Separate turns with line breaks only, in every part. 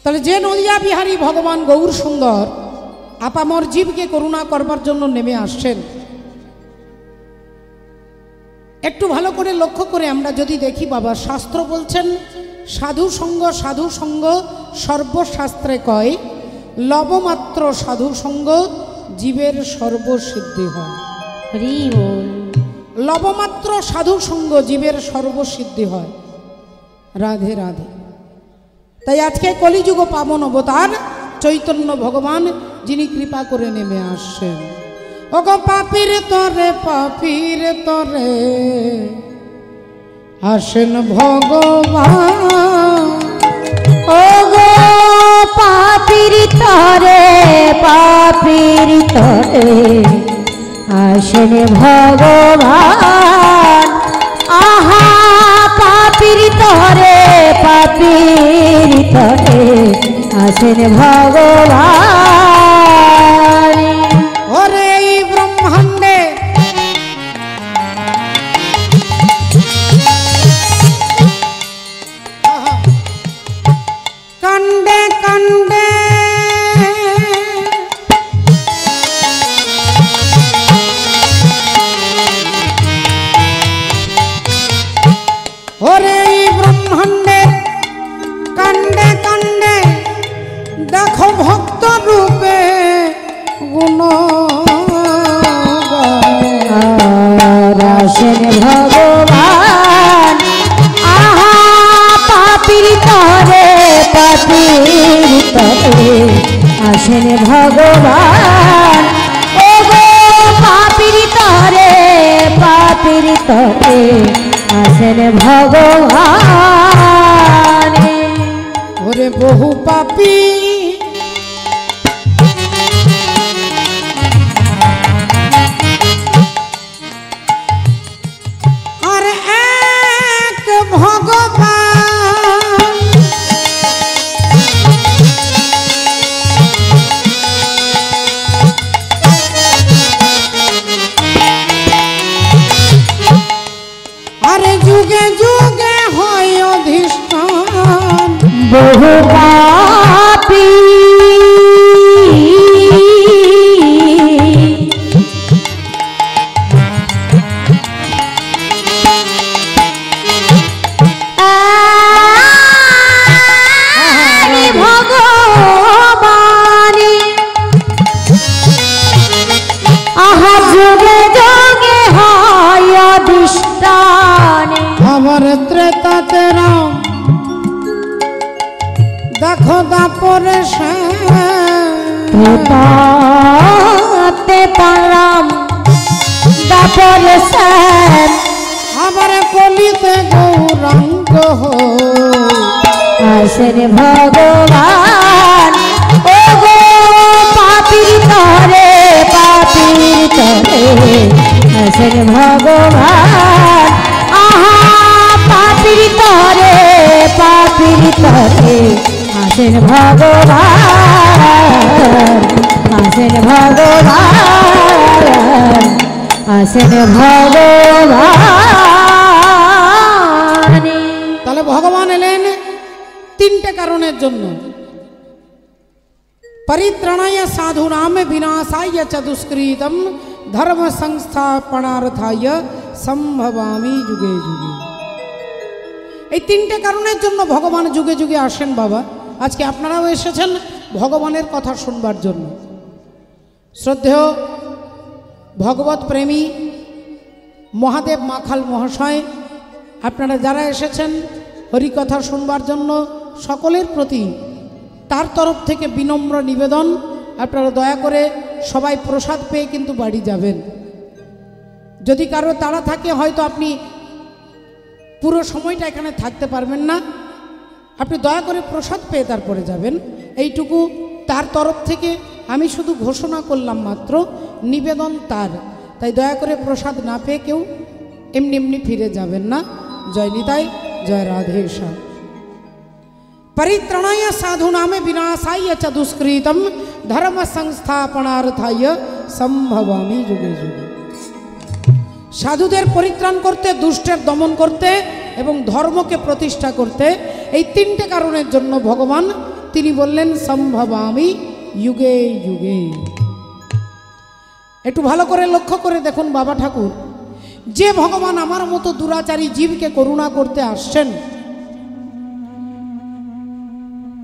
তাহলে যে নদিয়া বিহারী ভগবান গৌর সুন্দর আপামর জীবকে করুণা করবার জন্য নেমে আসছেন, একটু ভালো করে লক্ষ্য করে আমরা যদি দেখি বাবা, শাস্ত্র বলছেন সাধু সঙ্গ সর্বশাস্ত্রে কয়, লবমাত্র সাধু সঙ্গ জীবের সর্বসিদ্ধি হয়। লবমাত্র সাধু সঙ্গ জীবের সর্বসিদ্ধি হয়। রাধে রাধে। তাই আজকে কলিযুগ পাবন অবতার চৈতন্য ভগবান যিনি কৃপা করে নেমে আসছেন। ওগো পাপীর তরে আসেন ভগবান।
ওগো পাপীর তরে আসেন ভগবান। আহা পাপীর তরে আসেন ভগবান।
ওরে এই ব্রহ্মাণ্ডে কাণ্ডে কাণ্ডে ওরে এই ব্রহ্মাণ্ডে কাণ্ডে কাণ্ডে দেখো ভক্ত রূপে গুণ
আসেন ভগবান। আহা পাপীর তরে আসেন ভগবান। ওগো পাপীর তরে আসেন ভগবান।
ওরে বহু পাপী আর এক ভগবান, আরে যুগে যুগে হয় অধিষ্ঠান
বহু পাপী ভগবান। আহা যুগে যুগে হয় অধিষ্ঠান।
আমার ত্রেতাতে রাম দেখো দাপরে
তে পারাম দাপরে শ্যাম।
আমার কলিতে গৌরাঙ্গ
আসেন ভগবান। ওগো পাপীর তরে আসেন ভগবান। আহা পাপীর তরে আসেন ভগবান। আসেন ভগবান। আসেন ভগবান।
তাহলে ভগবান এলেন তিনটে কারণের জন্য। परित्राणाय साधूनां विनाशाय च दुष्कृतं धर्म संस्थापनार्थाय संभवामि जुगे जुगे। এই তিনটে কারণের জন্য ভগবান যুগে যুগে আসেন বাবা। আজকে আপনারাও এসেছেন ভগবানের কথা শুনবার জন্য। শ্রদ্ধেয় ভগবত প্রেমী মহাদেব মাখাল মহাশয়, আপনারা যারা এসেছেন হরিকথা শুনবার জন্য, সকলের প্রতি তার তরফ থেকে বিনম্র নিবেদন, আপনারা দয়া করে সবাই প্রসাদ পেয়ে কিন্তু বাড়ি যাবেন। যদি কারো তাড়া থাকে হয়তো আপনি পুরো সময়টা এখানে থাকতে পারবেন না, আপনি দয়া করে প্রসাদ পেয়ে তারপরে যাবেন। এইটুকু তার তরফ থেকে আমি শুধু ঘোষণা করলাম মাত্র, নিবেদন তার। তাই দয়া করে প্রসাদ না পেয়ে কেউ এমনি এমনি ফিরে যাবেন না। জয় নিতাই, জয় রাধেশ্যাম। परित्राणाय साधूनां विनाशाय च दुष्कृतं धर्म संस्थापनार्थाय संभवामि जुगे जुगे। সাধুদের পরিত্রাণ করতে, দুষ্টের দমন করতে এবং ধর্মকে প্রতিষ্ঠা করতে, এই তিনটে কারণের জন্য ভগবান তিনি বললেন সম্ভবামি যুগে যুগে। একটু ভালো করে লক্ষ্য করে দেখুন বাবা ঠাকুর, যে ভগবান আমার মতো দুরাচারী জীবকে করুণা করতে আসছেন,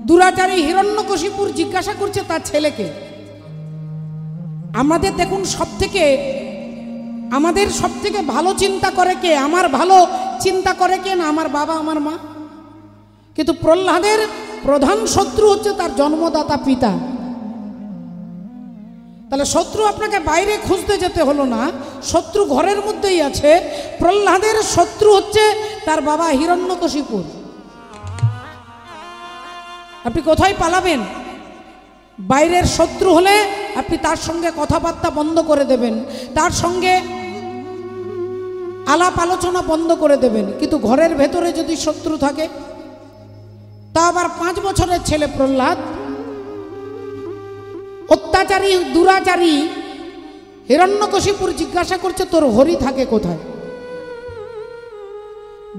দুরাচারী হিরণ্যকশিপুর জিজ্ঞাসা করছে তার ছেলেকে। আমাদের দেখুন আমাদের সব থেকে ভালো চিন্তা করে কে? আমার ভালো চিন্তা করে কে? না আমার বাবা আমার মা। কিন্তু প্রহ্লাদের প্রধান শত্রু হচ্ছে তার জন্মদাতা পিতা। তাহলে শত্রু আপনাকে বাইরে খুঁজতে যেতে হলো না, শত্রু ঘরের মধ্যেই আছে। প্রহ্লাদের শত্রু হচ্ছে তার বাবা হিরণ্যকশিপুর। আপনি কোথায় পালাবেন? বাইরের শত্রু হলে আপনি তার সঙ্গে কথাবার্তা বন্ধ করে দেবেন, তার সঙ্গে আলাপ আলোচনা বন্ধ করে দেবেন। কিন্তু ঘরের ভেতরে যদি শত্রু থাকে, তা আবার 5 বছরের ছেলে প্রহ্লাদ, অত্যাচারী দুরাচারী হিরণ্যকশিপুর জিজ্ঞাসা করছে তোর হরি থাকে কোথায়?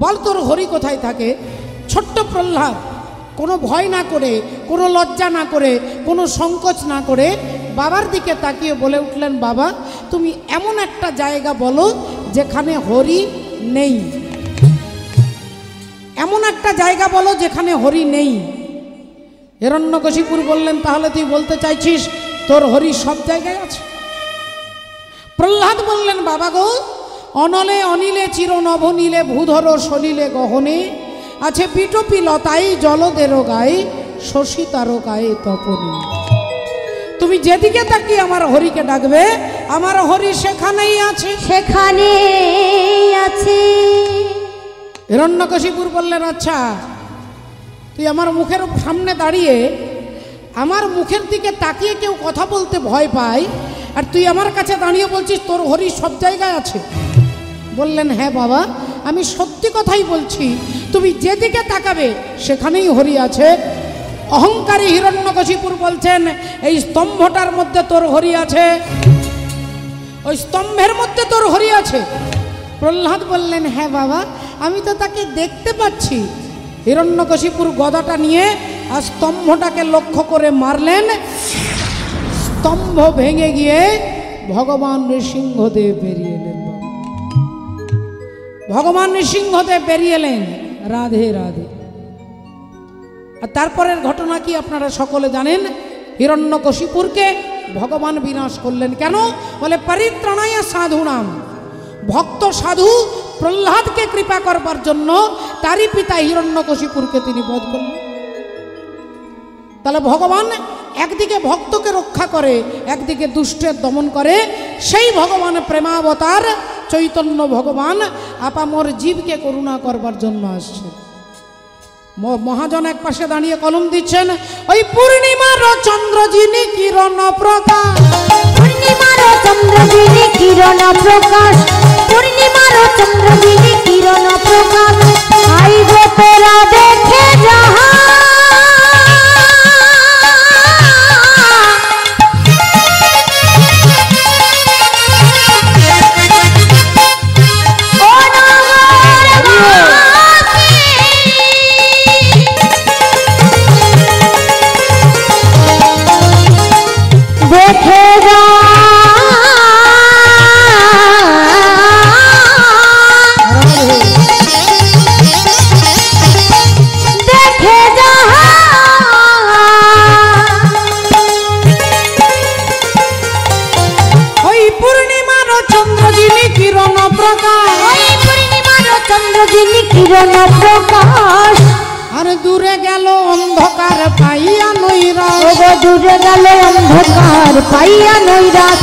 বল তোর হরি কোথায় থাকে? ছোট্ট প্রহ্লাদ কোনো ভয় না করে, কোনো লজ্জা না করে, কোনো সংকোচ না করে বাবার দিকে তাকিয়ে বলে উঠলেন, বাবা তুমি এমন একটা জায়গা বলো যেখানে হরি নেই, এমন একটা জায়গা বলো যেখানে হরি নেই। হিরণ্যকশিপুর বললেন, তাহলে তুই বলতে চাইছিস তোর হরি সব জায়গায় আছে? প্রহ্লাদ বললেন, বাবা গো, অনলে অনিলে চির নভনীলে ভূধর সলিলে গহনে আছে পিটপি লতাই জলদের গায়ে শশী তারকায় তপনে। তুমি যেদিকে তাকিয়ে আমার হরিকে ডাকবে, আমার হরি সেখানেই আছে,
সেখানেই আছে।
হিরণ্যকশিপুর বললেন, আচ্ছা তুই আমার মুখের সামনে দাঁড়িয়ে, আমার মুখের দিকে তাকিয়ে কেউ কথা বলতে ভয় পায়, আর তুই আমার কাছে দাঁড়িয়ে বলছিস তোর হরি সব জায়গায় আছে? বললেন, হ্যাঁ বাবা আমি সত্যি কথাই বলছি, তুমি যেদিকে তাকাবে সেখানেই হরি আছে। অহংকারী হিরণ্যকশিপুর বলছেন, এই স্তম্ভটার মধ্যে তোর হরি আছে, ওই স্তম্ভের মধ্যে তোর হরি আছে। প্রহ্লাদ বললেন, হ্যাঁ বাবা আমি তো তাকে দেখতে পাচ্ছি। হিরণ্যকশিপুর গদাটা নিয়ে আর স্তম্ভটাকে লক্ষ্য করে মারলেন, স্তম্ভ ভেঙে গিয়ে ভগবান নৃসিংহদেব বেরিয়ে এলেন। ভগবান নৃসিংহদেব বেরিয়ে এলেন। রাধে রাধে। আর তারপরের ঘটনা কি আপনারা সকলে জানেন। হিরণ্যকশিপুরকে ভগবান বিনাশ করলেন। কেন? বলে পরিত্রাণায় সাধুনাম। ভক্ত সাধু প্রহ্লাদকে কৃপা করবার জন্য তারই পিতা হিরণ্যকশিপুরকে তিনি বধ করলেন। তাহলে ভগবান একদিকে ভক্তকে রক্ষা করে, একদিকে দুষ্টের দমন করে। সেই ভগবান প্রেমাবতার চৈতন্য ভগবান আপামর জীবকে করুণা করবার জন্য আসছে। মহাজন এক পাশে দাঁড়িয়ে কলম দিচ্ছেন, ওই পূর্ণিমার চন্দ্র যিনি কিরণ প্রকাশ,
পূর্ণিমার চন্দ্র যিনি কিরণ প্রকাশ, পূর্ণিমার চন্দ্র যিনি কিরণ প্রকাশ, আইব তোরা দেখে যাহা, দেখে যা দেখে যা
ওই পূর্ণিমার চন্দ্র যিনি কিরণ প্রকাশ,
ওই পূর্ণিমার চন্দ্র যিনি কিরণ প্রকাশ,
আর দূরে গেল অন্ধকার পাইয়া নৈরাশ,
ওগো দূরে গেল অন্ধকার পাইয়া নৈরাশ,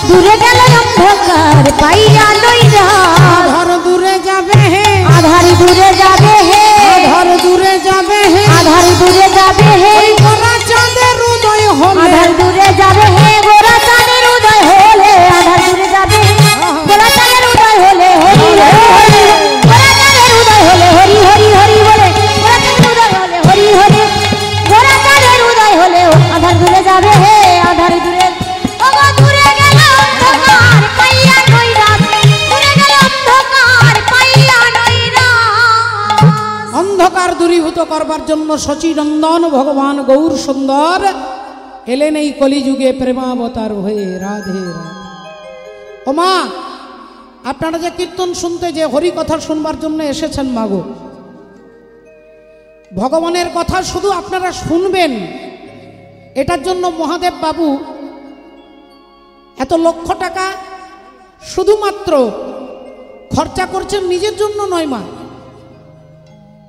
দূরে গেল অন্ধকার পাইয়া নৈরাশ,
আধার দূরে যাবে হে,
আধার দূরে যাবে হে,
আধার দূরে যাবে হে,
আধার দূরে যাবে হে,
ওই গোরা চাঁদের উদয় হলে,
আধার দূরে যাবে হে, গোরা চাঁদের উদয় হলে, আধার দূরে যাবে হে, গোরা চাঁদের উদয় হলে, হরি হরি হরি, গোরা চাঁদের উদয় হলে, হরি হরি হরি বলে, গোরা চাঁদের উদয় হলে, হরি হরি, গোরা চাঁদের উদয় হলে, আধার দূরে যাবে হে, আধার দূরে, ওগো দূরে গেল অন্ধকার পাইয়া নৈরাশ, দূরে গেল অন্ধকার পাইয়া নৈরাশ।
করবার জন্য শচীনন্দন ভগবান গৌর সুন্দর এলেন এই কলিযুগে প্রেমাবতার হয়ে। রাধে রাধে। ও মা, আপনারা যে কীর্তন শুনতে, যে হরি কথা শুনবার জন্য এসেছেন মাগো, ভগবানের কথা শুধু আপনারা শুনবেন, এটার জন্য মহাদেব বাবু এত লক্ষ টাকা শুধুমাত্র খরচা করছেন নিজের জন্য নয় মা,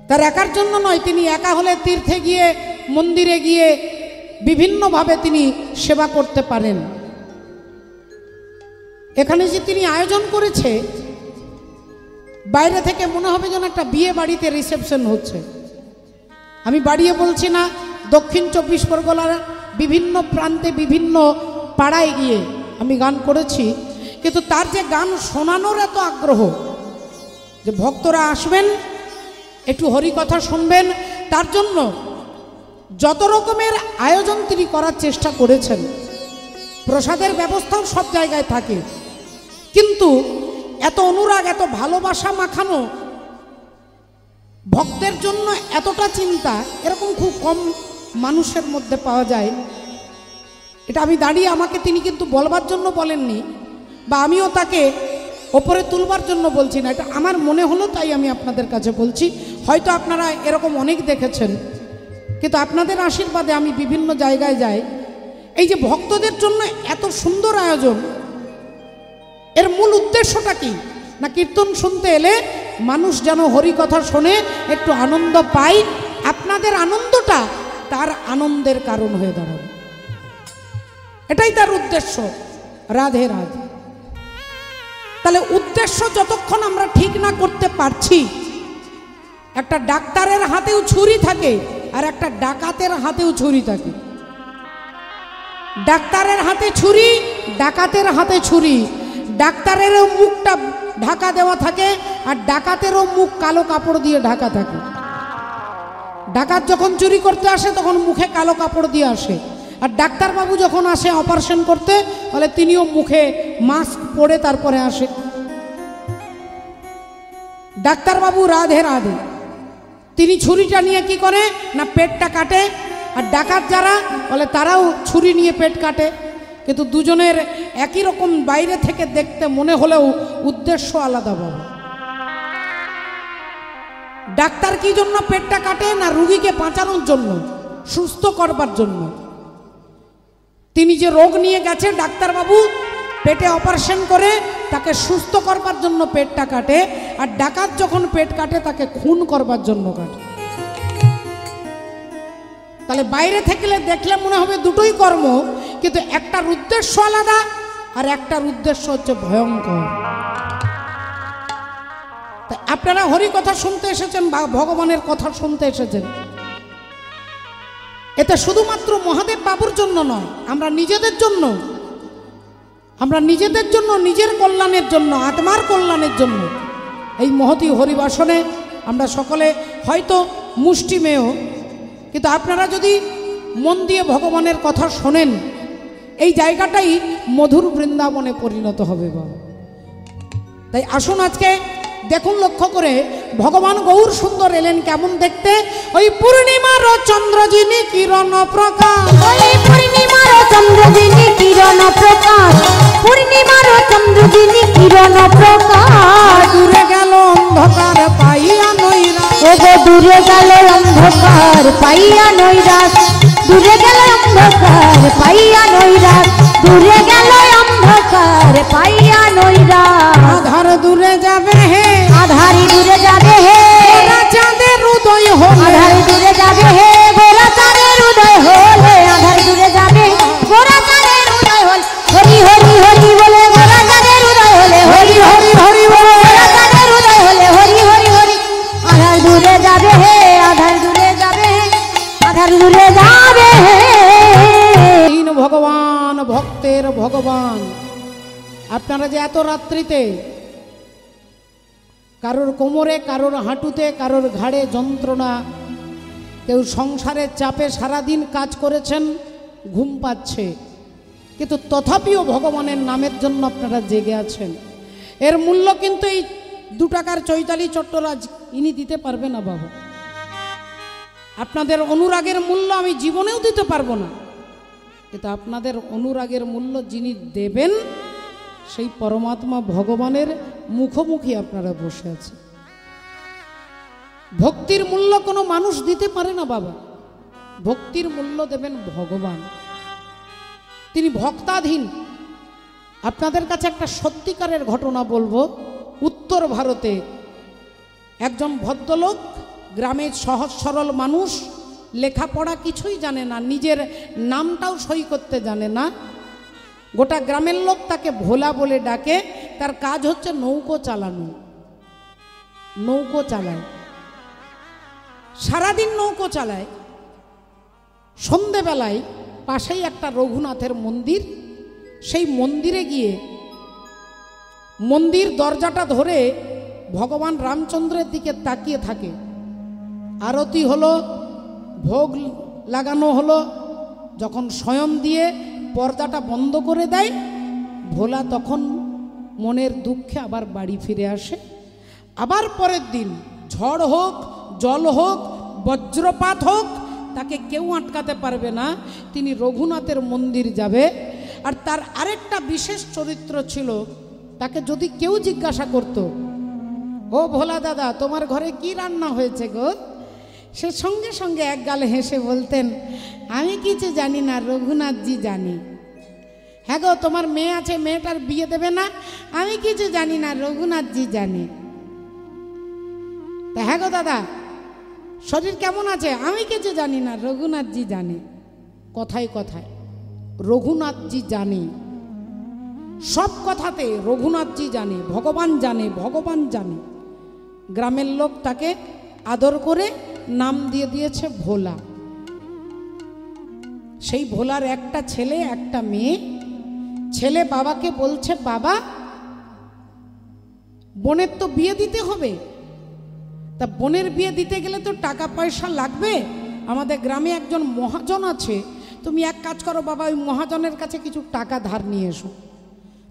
তার একার জন্য নয়। তিনি একা হলে তীর্থে গিয়ে, মন্দিরে গিয়ে বিভিন্নভাবে তিনি সেবা করতে পারেন। এখানে যে তিনি আয়োজন করেছে, বাইরে থেকে মনে হবে যেন একটা বিয়ে বাড়িতে রিসেপশন হচ্ছে। আমি বাড়িয়ে বলছি না, দক্ষিণ 24 পরগনার বিভিন্ন প্রান্তে, বিভিন্ন পাড়ায় গিয়ে আমি গান করেছি, কিন্তু তার যে গান শোনানোর এত আগ্রহ, যে ভক্তরা আসবেন একটু হরি কথা শুনবেন, তার জন্য যত রকমের আয়োজন তিনি করার চেষ্টা করেছেন। প্রসাদের ব্যবস্থাও সব জায়গায় থাকে, কিন্তু এত অনুরাগ, এত ভালোবাসা মাখানো, ভক্তের জন্য এতটা চিন্তা, এরকম খুব কম মানুষের মধ্যে পাওয়া যায়। এটা আমি দাঁড়িয়ে, আমাকে তিনি কিন্তু বলবার জন্য বলেননি, বা আমিও তাকে ওপরে তুলবার জন্য বলছি না, এটা আমার মনে হলো তাই আমি আপনাদের কাছে বলছি। হয়তো আপনারা এরকম অনেক দেখেছেন, কিন্তু আপনাদের আশীর্বাদে আমি বিভিন্ন জায়গায় যাই। এই যে ভক্তদের জন্য এত সুন্দর আয়োজন, এর মূল উদ্দেশ্যটা কি না, কীর্তন শুনতে এলে মানুষ যেন হরি কথা শোনে, একটু আনন্দ পায়, আপনাদের আনন্দটা তার আনন্দের কারণ হয়ে দাঁড়াবে, এটাই তার উদ্দেশ্য। রাধে রাধে। তাহলে উদ্দেশ্য যতক্ষণ আমরা ঠিক না করতে পারছি, একটা ডাক্তারের হাতেও ছুরি থাকে আর একটা ডাকাতের হাতেও ছুরি থাকে। ডাক্তারের হাতে ছুরি, ডাকাতের হাতে ছুরি। ডাক্তারেরও মুখটা ঢাকা দেওয়া থাকে আর ডাকাতেরও মুখ কালো কাপড় দিয়ে ঢাকা থাকে। ডাকাত যখন চুরি করতে আসে তখন মুখে কালো কাপড় দিয়ে আসে, আর ডাক্তারবাবু যখন আসে অপারেশন করতে, তাহলে তিনিও মুখে মাস্ক পরে তারপরে আসে। ডাক্তারবাবু রাধে রাধে, তিনি ছুরিটা নিয়ে কি করে না পেটটা কাটে, আর ডাকাত যারা বলে তারাও ছুরি নিয়ে পেট কাটে, কিন্তু দুজনের একই রকম বাইরে থেকে দেখতে মনে হলেও উদ্দেশ্য আলাদা পাবে। ডাক্তার কি জন্য পেটটা কাটে না রুগীকে বাঁচানোর জন্য, সুস্থ করবার জন্য। তিনি যে রোগ নিয়ে গেছে ডাক্তারবাবু পেটে অপারেশন করে তাকে সুস্থ করবার জন্য পেটটা কাটে, আর ডাকাত যখন পেট কাটে তাকে খুন করবার জন্য কাটে। তাহলে বাইরে থেকে দেখলে মনে হবে দুটোই কর্ম, কিন্তু একটার উদ্দেশ্য আলাদা আর একটার উদ্দেশ্য হচ্ছে ভয়ঙ্কর। তাই আপনারা হরি কথা শুনতে এসেছেন বা ভগবানের কথা শুনতে এসেছেন, এটা শুধুমাত্র মহাদেব বাবুর জন্য নয়, আমরা নিজেদের জন্য, নিজের কল্যাণের জন্য, আত্মার কল্যাণের জন্য এই মহতী হরিবাসনে আমরা সকলে হয়তো মুষ্টিমেয়, কিন্তু আপনারা যদি মন দিয়ে ভগবানের কথা শোনেন, এই জায়গাটাই মধুর বৃন্দাবনে পরিণত হবে বাবা। তাই আসুন আজকে দেখুন, লক্ষ্য করে ভগবান গৌর সুন্দর এলেন কেমন দেখতে। ওই পূর্ণিমার চন্দ্র যিনি কিরণ প্রকাশ,
ওই পূর্ণিমার চন্দ্র যিনি কিরণ প্রকাশ, পূর্ণিমার চন্দ্র যিনি কিরণ প্রকাশ।
দূরে গেল অন্ধকার পাইয়া নৈরাশ,
ওগো দূরে গেল অন্ধকার পাইয়া নৈরাশ, দূরে গেল অন্ধকার পাইয়া নৈরাশ, দূরে গেল অন্ধকার পাইয়া নৈরাশ।
আধার দূরে যাবে হে,
আধারি দূরে যাবে হে,
গোরা চাঁদের উদয় হলে,
আধারি দূরে যাবে হে, গোরা চাঁদের উদয় হলে, আধার দূরে যাবে গোরা চাঁদের উদয় হলে। হরি হরি হরি বলে গোরা চাঁদের উদয় হলে, হরি হরি হরি বলে গোরা চাঁদের উদয় হলে, হরি হরি হরি। আধার দূরে যাবে হে, আধার দূরে যাবে হে, আধার দূরে যাবে হে।
দীন ভগবান, ভক্তের ভগবান। আপনারা যে এত রাত্রিতে কারোর কোমরে, কারোর হাঁটুতে, কারোর ঘাড়ে যন্ত্রণা, কেউ সংসারের চাপে সারাদিন কাজ করেছেন, ঘুম পাচ্ছে, কিন্তু তথাপিও ভগবানের নামের জন্য আপনারা জেগে আছেন। এর মূল্য কিন্তু এই 2 টাকার চৈতালি চট্টরাজ ইনি দিতে পারবে না বাবা। আপনাদের অনুরাগের মূল্য আমি জীবনেও দিতে পারবো না, কিন্তু আপনাদের অনুরাগের মূল্য যিনি দেবেন সেই পরমাত্মা ভগবানের মুখোমুখি আপনারা বসে আছেন। ভক্তির মূল্য কোনো মানুষ দিতে পারে না বাবা, ভক্তির মূল্য দেবেন ভগবান, তিনি ভক্তাধীন। আপনাদের কাছে একটা সত্যিকারের ঘটনা বলবো। উত্তর ভারতে একজন ভদ্রলোক, গ্রামের সহজ সরল মানুষ, লেখাপড়া কিছুই জানে না, নিজের নামটাও সই করতে জানে না। গোটা গ্রামের লোক তাকে ভোলা বলে ডাকে। তার কাজ হচ্ছে নৌকো চালানো, নৌকো চালায়, সারাদিন নৌকো চালায়। সন্ধেবেলায় পাশেই একটা রঘুনাথের মন্দির, সেই মন্দিরে গিয়ে মন্দির দরজাটা ধরে ভগবান রামচন্দ্রের দিকে তাকিয়ে থাকে। আরতি হলো, ভোগ লাগানো হলো, যখন স্বয়ং দিয়ে পর্দাটা বন্ধ করে দেয়, ভোলা তখন মনের দুঃখে আবার বাড়ি ফিরে আসে। আবার পরের দিন ঝড় হোক, জল হোক, বজ্রপাত হোক, তাকে কেউ আটকাতে পারবে না, তিনি রঘুনাথের মন্দির যাবে। আর তার আরেকটা বিশেষ চরিত্র ছিল, তাকে যদি কেউ জিজ্ঞাসা করত, ও ভোলা দাদা তোমার ঘরে কি রান্না হয়েছে গো, সে সঙ্গে সঙ্গে এক গালে হেসে বলতেন, আমি কিছু জানি না, রঘুনাথজি জানি। হ্যাঁ গো তোমার মেয়ে আছে, মেয়েটার বিয়ে দেবে না, আমি কিছু জানি না, রঘুনাথজি জানি। তা হ্যাঁ গো দাদা শরীর কেমন আছে, আমি কিছু জানি না, রঘুনাথজি জানে। কথায় কথায় রঘুনাথজি জানে, সব কথাতে রঘুনাথজি জানে, ভগবান জানে, ভগবান জানে। গ্রামের লোক তাকে আদর করে নাম দিয়ে দিয়েছে ভোলা। সেই ভোলার একটা ছেলে একটা মেয়ে। ছেলে বাবাকে বলছে, বাবা বোনের তো বিয়ে দিতে হবে, তা বোনের বিয়ে দিতে গেলে তো টাকা পয়সা লাগবে। আমাদের গ্রামে একজন মহাজন আছে, তুমি এক কাজ করো বাবা, ওই মহাজনের কাছে কিছু টাকা ধার নিয়ে এসো,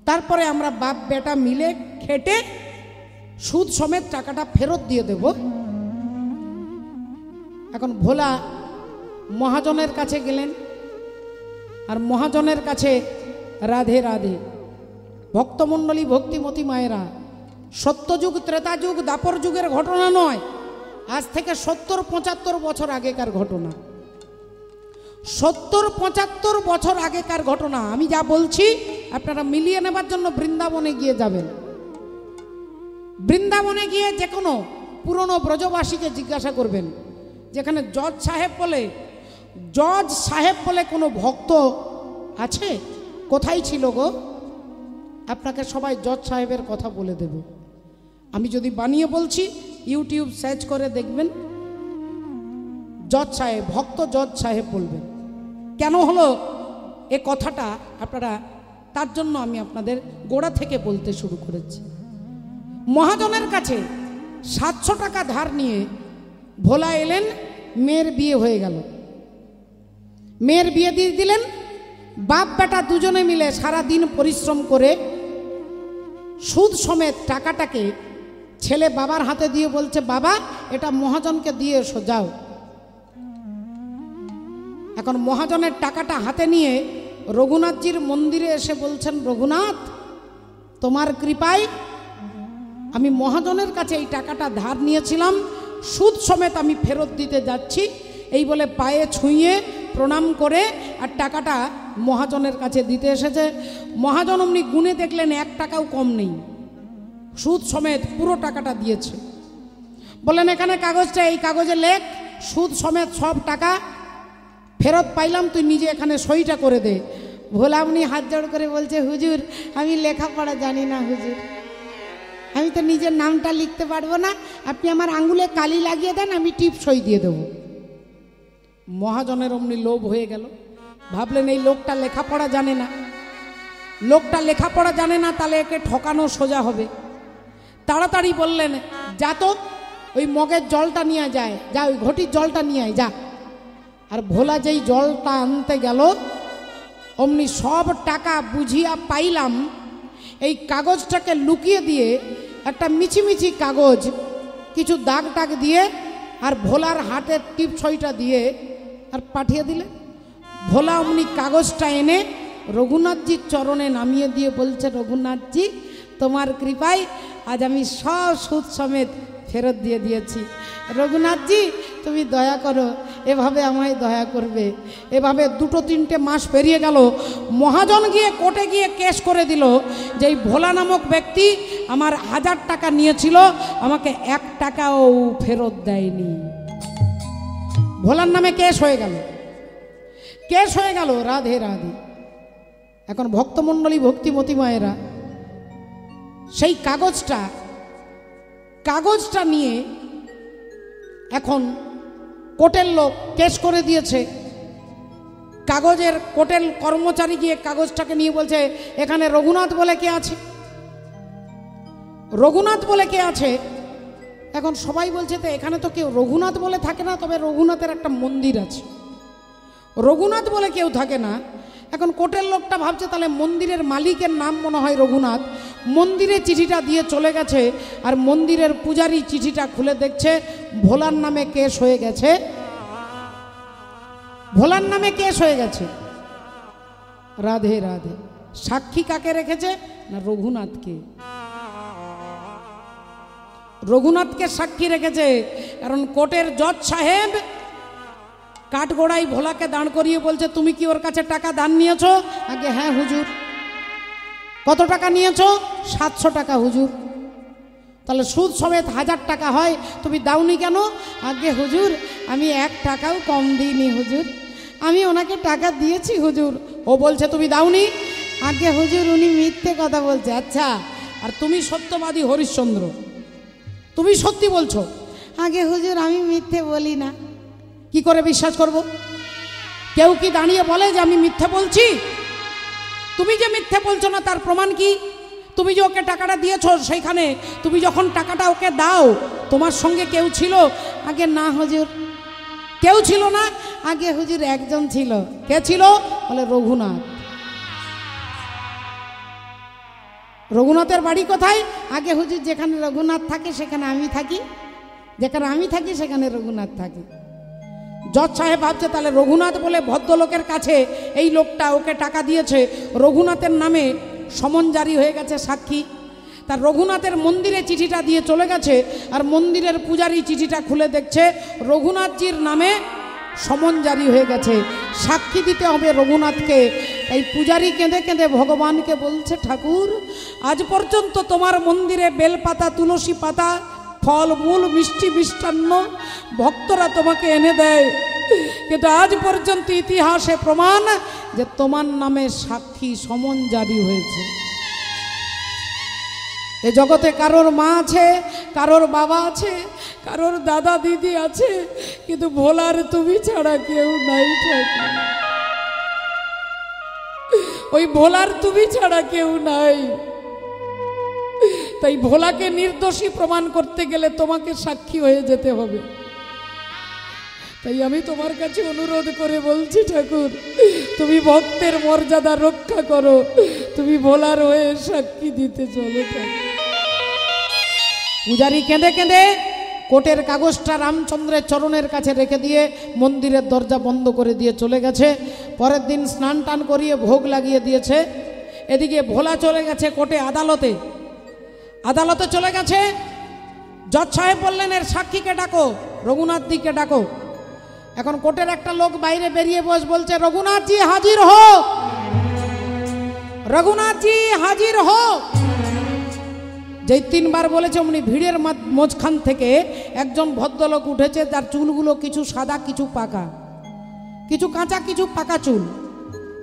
তারপরে আমরা বাপ বেটা মিলে খেটে সুদ সমেত টাকাটা ফেরত দিয়ে দেব। এখন ভোলা মহাজনের কাছে গেলেন, আর মহাজনের কাছে রাধে রাধে ভক্তমণ্ডলী, ভক্তিমতী মায়েরা, সত্যযুগ ত্রেতা যুগ দাপর যুগের ঘটনা নয়, আজ থেকে 70-75 বছর আগেকার ঘটনা। 70-75 বছর আগেকার ঘটনা। আমি যা বলছি আপনারা মিলিয়ে নেবার জন্য বৃন্দাবনে গিয়ে যাবেন। বৃন্দাবনে গিয়ে যে কোনো পুরনো ব্রজবাসীকে জিজ্ঞাসা করবেন, যেখানে জজ সাহেব বলে কোনো ভক্ত আছে, কোথায় ছিল গো? আপনাকে সবাই জজ সাহেবের কথা বলে দেবে। আমি যদি বানিয়ে বলছি, ইউটিউব সার্চ করে দেখবেন, জজ সাহেব, ভক্ত জজ সাহেব বলবেন। কেন হলো এ কথাটা আপনারা, তার জন্য আমি আপনাদের গোড়া থেকে বলতে শুরু করেছি। মহাজনের কাছে 700 টাকা ধার নিয়ে ভোলা এলেন, মেয়ের বিয়ে হয়ে গেল। মেয়ের বিয়ে দিয়ে দিলেন। বাপ বেটা দুজনে মিলে সারা দিন পরিশ্রম করে সুদ সমেত টাকাটাকে ছেলে বাবার হাতে দিয়ে বলছে, বাবা এটা মহাজনকে দিয়ে এসো, যাও। এখন মহাজনের টাকাটা হাতে নিয়ে রঘুনাথজির মন্দিরে এসে বলছেন, রঘুনাথ তোমার কৃপায় আমি মহাজনের কাছে এই টাকাটা ধার নিয়েছিলাম, সুদ সমেত আমি ফেরত দিতে যাচ্ছি। এই বলে পায়ে ছুঁয়ে প্রণাম করে আর টাকাটা মহাজনের কাছে দিতে এসেছে। মহাজন অমনি গুনে দেখলেন 1 টাকাও কম নেই, সুদ সমেত পুরো টাকাটা দিয়েছে। বললেন এখানে কাগজটা, এই কাগজে লেখ, সুদ সমেত সব টাকা ফেরত পাইলাম, তুই নিজে এখানে সইটা করে দে। ভোলা উনি হাত জোড় করে বলছে, হুজুর আমি লেখাপড়া জানি না হুজুর, আমি তো নিজের নামটা লিখতে পারবো না, আপনি আমার আঙ্গুলে কালি লাগিয়ে দেন, আমি টিপ সই দিয়ে দেবো। মহাজনের অমনি লোভ হয়ে গেল। ভাবলেন এই লোকটা লেখাপড়া জানে না, লোকটা লেখাপড়া জানে না, তাহলে একে ঠকানো সোজা হবে। তাড়াতাড়ি বললেন, যা তো ওই মগের জলটা নিয়ে যায়, যা ওই ঘটির জলটা নিয়ে আয়, যা। আর ভোলা যেই জলটা আনতে গেল, অমনি সব টাকা বুঝিয়া পাইলাম এই কাগজটাকে লুকিয়ে দিয়ে একটা মিছিমিছি কাগজ কিছু দাগ টাগ দিয়ে আর ভোলার হাতের টিপসইটা দিয়ে আর পাঠিয়ে দিলেন। ভোলা অমনি কাগজটা এনে রঘুনাথজির চরণে নামিয়ে দিয়ে বলছে, রঘুনাথজি তোমার কৃপায় আজ আমি সব সুদ সমেত ফেরত দিয়ে দিয়েছি। রঘুনাথজি তুমি দয়া করো, এভাবে আমায় দয়া করবে। এভাবে 2-3 মাস পেরিয়ে গেল। মহাজন গিয়ে কোর্টে গিয়ে কেস করে দিল যে এই ভোলা নামক ব্যক্তি আমার 1000 টাকা নিয়েছিল, আমাকে 1 টাকাও ফেরত দেয়নি। ভোলার নামে কেস হয়ে গেল, কেস হয়ে গেল। রাধে রাধে। এখন ভক্তমণ্ডলী ভক্তিমতী মায়েরা সেই কাগজটা নিয়ে এখন কোর্টের লোক কেস করে দিয়েছে। কোর্টের কর্মচারী গিয়ে কাগজটাকে নিয়ে বলছে, এখানে রঘুনাথ বলে কে আছে, রঘুনাথ বলে কে আছে। এখন সবাই বলছে তো এখানে তো কেউ রঘুনাথ বলে থাকে না, তবে রঘুনাথের একটা মন্দির আছে, রঘুনাথ বলে কেউ থাকে না। এখন কোর্টের লোকটা ভাবছে তাহলে মন্দিরের মালিকের নাম মনে হয় রঘুনাথ। মন্দিরে চিঠিটা দিয়ে চলে গেছে, আর মন্দিরের পূজারী চিঠিটা খুলে দেখছে ভোলার নামে কেস হয়ে গেছে, ভোলার নামে কেস হয়ে গেছে। রাধে রাধে। সাক্ষী কাকে রেখেছে না রঘুনাথকে, রঘুনাথকে সাক্ষী রেখেছে। কারণ কোর্টের জজ সাহেব কাঠগোড়ায় ভোলাকে দাঁড় করিয়ে বলছে, তুমি কি ওর কাছে টাকা দান নিয়েছো? আগে হ্যাঁ হুজুর। কত টাকা নিয়েছো? 700 টাকা হুজুর। তাহলে সুদ সমেত 1000 টাকা হয়, তুমি দাওনি কেন? আগে হুজুর আমি 1 টাকাও কম দিইনি হুজুর, আমি ওনাকে টাকা দিয়েছি হুজুর। ও বলছে তুমি দাওনি? আগে হুজুর উনি মিথ্যে কথা বলছে। আচ্ছা, আর তুমি সত্যবাদী হরিশ্চন্দ্র, তুমি সত্যি বলছো? আগে হুজুর আমি মিথ্যে বলি না। কি করে বিশ্বাস করব? কেউ কি দাঁড়িয়ে বলে যে আমি মিথ্যে বলছি? তুমি যে মিথ্যে বলছো না তার প্রমাণ কি? তুমি যে ওকে টাকাটা দিয়েছো, সেইখানে তুমি যখন টাকাটা ওকে দাও তোমার সঙ্গে কেউ ছিল? আগে না হুজুর কেউ ছিল না। আগে হুজুর একজন ছিল। কে ছিল? বলে রঘুনাথ। রঘুনাথের বাড়ি কোথায়? আগে হুজুর যেখানে রঘুনাথ থাকে সেখানে আমি থাকি, যেখানে আমি থাকি সেখানে রঘুনাথ থাকে। জজ সাহেব ভাবছে তাহলে রঘুনাথ বলে ভদ্রলোকের কাছে এই লোকটা ওকে টাকা দিয়েছে, রঘুনাথের নামে সমন জারি হয়ে গেছে সাক্ষী। তার রঘুনাথের মন্দিরে চিঠিটা দিয়ে চলে গেছে, আর মন্দিরের পূজারী চিঠিটা খুলে দেখছে রঘুনাথজির নামে সমন জারি হয়ে গেছে, সাক্ষী দিতে হবে রঘুনাথকে। এই পূজারী কেঁদে কেঁদে ভগবানকে বলছে, ঠাকুর আজ পর্যন্ত তোমার মন্দিরে বেলপাতা, তুলসী পাতা, ফল মূল, মিষ্টি মিষ্টান্ন ভক্তরা তোমাকে এনে দেয়, কিন্তু আজ পর্যন্ত ইতিহাসে প্রমাণ যে তোমার নামে সাক্ষী সমন জারি হয়েছে। এ জগতে কারোর মা আছে, কারোর বাবা আছে, কারোর দাদা দিদি আছে, কিন্তু ভোলার তুমি ছাড়া কেউ নাই ঠাকুর। ওই ভোলার তুমি ছাড়া কেউ নাই। তাই ভোলাকে নির্দোষী প্রমাণ করতে গেলে তোমাকে সাক্ষী হয়ে যেতে হবে। তাই আমি তোমার কাছে অনুরোধ করে বলছি, ঠাকুর তুমি ভক্তের মর্যাদা রক্ষা করো, তুমি ভোলার হয়ে সাক্ষী দিতে চলো। পূজারী কেঁদে কেঁদে কোর্টের কাগজটা রামচন্দ্রের চরণের কাছে রেখে দিয়ে মন্দিরের দরজা বন্ধ করে দিয়ে চলে গেছে। পরের দিন স্নান টান করিয়ে ভোগ লাগিয়ে দিয়েছে। এদিকে ভোলা চলে গেছে কোর্টে, আদালতে চলে গেছে। জজ সাহেব বললেন এর সাক্ষীকে ডাকো, রঘুনাথ দিকে ডাকো। এখন কোর্টের একটা লোক বাইরে বেরিয়ে বলছে, রঘুনাথজি হাজির হো, রঘুনাথজি হাজির হো। যেই 3 বার বলেছে অমনি ভিড়ের মাঝখান থেকে একজন ভদ্রলোক উঠেছে, তার চুলগুলো কিছু সাদা কিছু পাকা, কিছু কাঁচা কিছু পাকা চুল,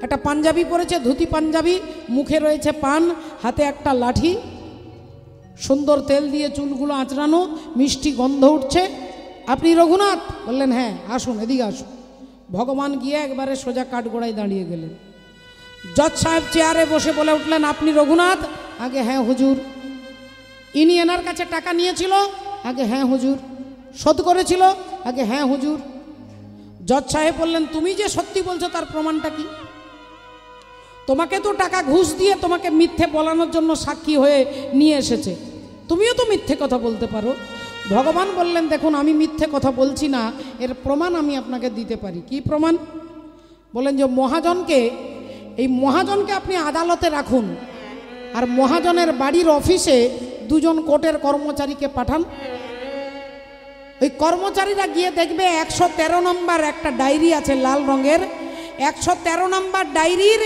একটা পাঞ্জাবি পরেছে, ধুতি পাঞ্জাবি, মুখে রয়েছে পান, হাতে একটা লাঠি, সুন্দর তেল দিয়ে চুলগুলো আঁচড়ানো, মিষ্টি গন্ধ উঠছে। আপনি রঘুনাথ? বললেন হ্যাঁ। আসুন, এদিকে আসুন। ভগবান গিয়ে একবারে সোজা কাঠগোড়ায় দাঁড়িয়ে গেলেন। জজ সাহেব চেয়ারে বসে বলে উঠলেন, আপনি রঘুনাথ? আগে হ্যাঁ হুজুর। ইনি এনার কাছে টাকা নিয়েছিল? আগে হ্যাঁ হুজুর। শোধ করেছিল? আগে হ্যাঁ হুজুর। জজ সাহেব বললেন, তুমি যে সত্যি বলছো তার প্রমাণটা কি? তোমাকে তো টাকা ঘুষ দিয়ে তোমাকে মিথ্যে বলানোর জন্য সাক্ষী হয়ে নিয়ে এসেছে, তুমিও তো মিথ্যে কথা বলতে পারো। ভগবান বললেন দেখুন আমি মিথ্যে কথা বলছি না, এর প্রমাণ আমি আপনাকে দিতে পারি। কি প্রমাণ? বলেন যে এই মহাজনকে আপনি আদালতে রাখুন, আর মহাজনের বাড়ির অফিসে দুজন কোর্টের কর্মচারীকে পাঠান। ওই কর্মচারীরা গিয়ে দেখবে 113 নম্বর একটা ডায়েরি আছে লাল রঙের, 113 নম্বর ডায়েরির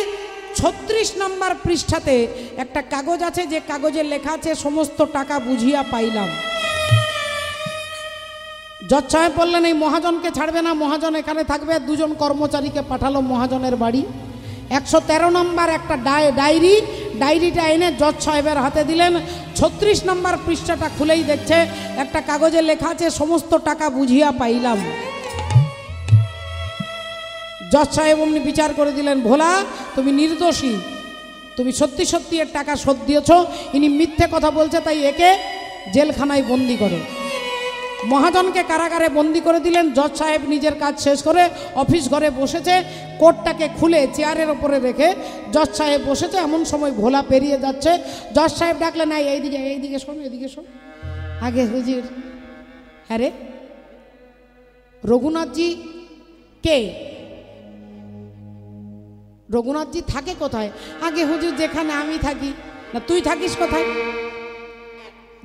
36 নম্বর পৃষ্ঠাতে একটা কাগজ আছে, যে কাগজে লেখা আছে সমস্ত টাকা বুঝিয়া পাইলাম। জজ সাহেব বললেন এই মহাজনকে ছাড়বে না, মহাজন এখানে থাকবে। দুজন কর্মচারীকে পাঠালো মহাজনের বাড়ি। 113 নম্বর একটা ডায়েরিটা এনে জজ সাহেবের হাতে দিলেন। 36 নম্বর পৃষ্ঠাটা খুলেই দেখছে একটা কাগজে লেখা আছে সমস্ত টাকা বুঝিয়া পাইলাম। জজ সাহেব অমনি বিচার করে দিলেন, ভোলা তুমি নির্দোষী, তুমি সত্যি সত্যি এর টাকা শোধ দিয়েছ, ইনি মিথ্যে কথা বলছে, তাই একে জেলখানায় বন্দি করো। মহাজনকে কারাগারে বন্দি করে দিলেন। জজ সাহেব নিজের কাজ শেষ করে অফিস ঘরে বসেছে, কোটটাকে খুলে চেয়ারের ওপরে রেখে জজ সাহেব বসেছে। এমন সময় ভোলা পেরিয়ে যাচ্ছে। জজ সাহেব ডাকলেন, না এইদিকে শোন, এদিকে শোন। আগে হুজুর। হ্যাঁ রে, রঘুনাথজি কে? রঘুনাথজি থাকে কোথায়? আগে হুজুর যেখানে আমি থাকি। না তুই থাকিস কোথায়?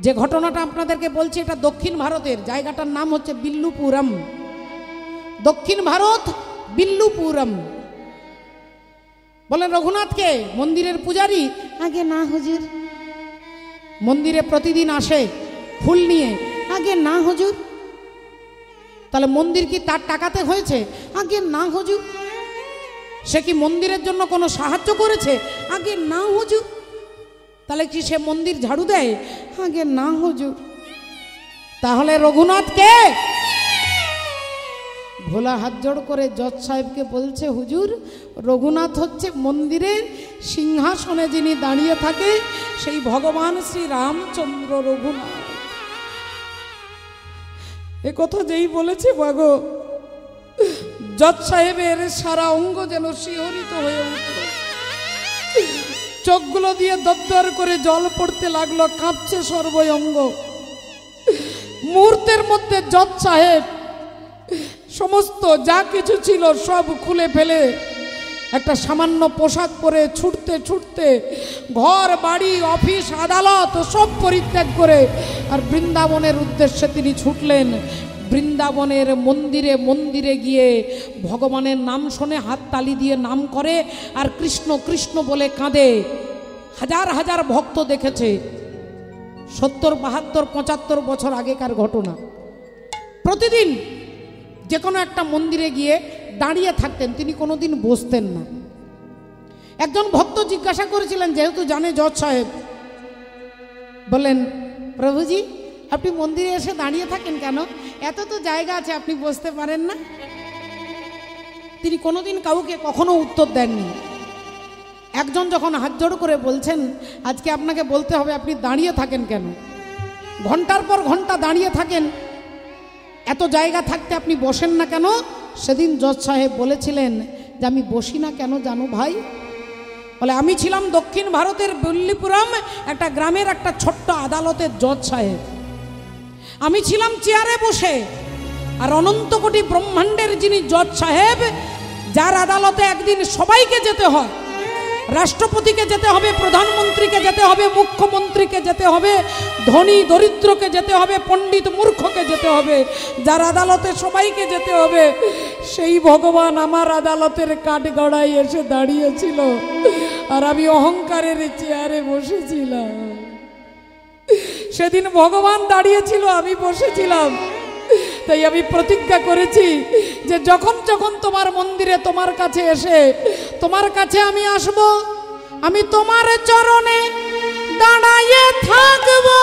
যে ঘটনাটা আপনাদেরকে বলছি এটা দক্ষিণ ভারতের, জায়গাটার নাম হচ্ছে বিল্লুপুরম। দক্ষিণ ভারত, বিল্লুপুরম। বলেন রঘুনাথকে? মন্দিরের পূজারী? আগে না হুজুর। মন্দিরে প্রতিদিন আসে ফুল নিয়ে? আগে না হুজুর। তাহলে মন্দির কি তার টাকাতে হয়েছে? আগে না হুজুর। সে কি মন্দিরের জন্য কোনো সাহায্য করেছে? আগে না হুজুর। তাহলে কি সে মন্দির ঝাড়ু দেয়? আগে না হুজুর। তাহলে রঘুনাথ কে? ভোলা হাত জোড় করে জজ সাহেবকে বলছে, হুজুর রঘুনাথ হচ্ছে মন্দিরের সিংহাসনে যিনি দাঁড়িয়ে থাকে সেই ভগবান শ্রী রামচন্দ্র রঘুনাথ। এ কথা যেই বলেছে বাগো, জজ সাহেবের সারা অঙ্গ যেন শিহরিত হয়ে উঠল। চোখগুলো দিয়ে দরদর করে জল পড়তে লাগলো, কাঁপছে সর্বঙ্গ। মুহূর্তের মধ্যে জজ সাহেব সমস্ত যা কিছু ছিল সব খুলে ফেলে একটা সামান্য পোশাক পরে ছুটতে ছুটতে ঘর বাড়ি অফিস আদালত সব পরিত্যাগ করে আর বৃন্দাবনের উদ্দেশ্যে তিনি ছুটলেন। বৃন্দাবনের মন্দিরে মন্দিরে গিয়ে ভগবানের নাম শুনে হাত তালি দিয়ে নাম করে আর কৃষ্ণ কৃষ্ণ বলে কাঁদে। হাজার হাজার ভক্ত দেখেছে। 70, 72, 75 বছর আগেকার ঘটনা। প্রতিদিন যে কোনো একটা মন্দিরে গিয়ে দাঁড়িয়ে থাকতেন, তিনি কোনোদিন বসতেন না। একজন ভক্ত জিজ্ঞাসা করেছিলেন, যেহেতু জানে জজ সাহেব, বললেন প্রভুজি আপনি মন্দিরে এসে দাঁড়িয়ে থাকেন কেন? এত তো জায়গা আছে, আপনি বসতে পারেন না? তিনি কোনোদিন কাউকে কখনো উত্তর দেননি। একজন যখন হাত জোড় করে বলছেন, আজকে আপনাকে বলতে হবে আপনি দাঁড়িয়ে থাকেন কেন? ঘন্টার পর ঘন্টা দাঁড়িয়ে থাকেন, এত জায়গা থাকতে আপনি বসেন না কেন? সেদিন জজ সাহেব বলেছিলেন যে আমি বসি না কেন জানো ভাই? বলে আমি ছিলাম দক্ষিণ ভারতের বিল্লুপুরম একটা গ্রামের একটা ছোট্ট আদালতের জজ সাহেব। আমি ছিলাম চেয়ারে বসে, আর অনন্ত কোটি ব্রহ্মাণ্ডের যিনি জজ সাহেব, যার আদালতে একদিন সবাইকে যেতে হয়। রাষ্ট্রপতিকে যেতে হবে, প্রধানমন্ত্রীকে যেতে হবে, মুখ্যমন্ত্রীকে যেতে হবে, ধনী দরিদ্রকে যেতে হবে, পণ্ডিত মূর্খকে যেতে হবে, যার আদালতে সবাইকে যেতে হবে, সেই ভগবান আমার আদালতের কাঠগড়ায় এসে দাঁড়িয়েছিল আর আমি অহংকারের চেয়ারে বসেছিলাম। সেদিন ভগবান দাঁড়িয়েছিল, আমি বসেছিলাম। তাই আমি প্রতিজ্ঞা করেছি যে যখন যখন তোমার মন্দিরে তোমার কাছে এসে তোমার কাছে আমি আসব, আমি তোমার চরণে দাঁড়াইয়ে থাকবো।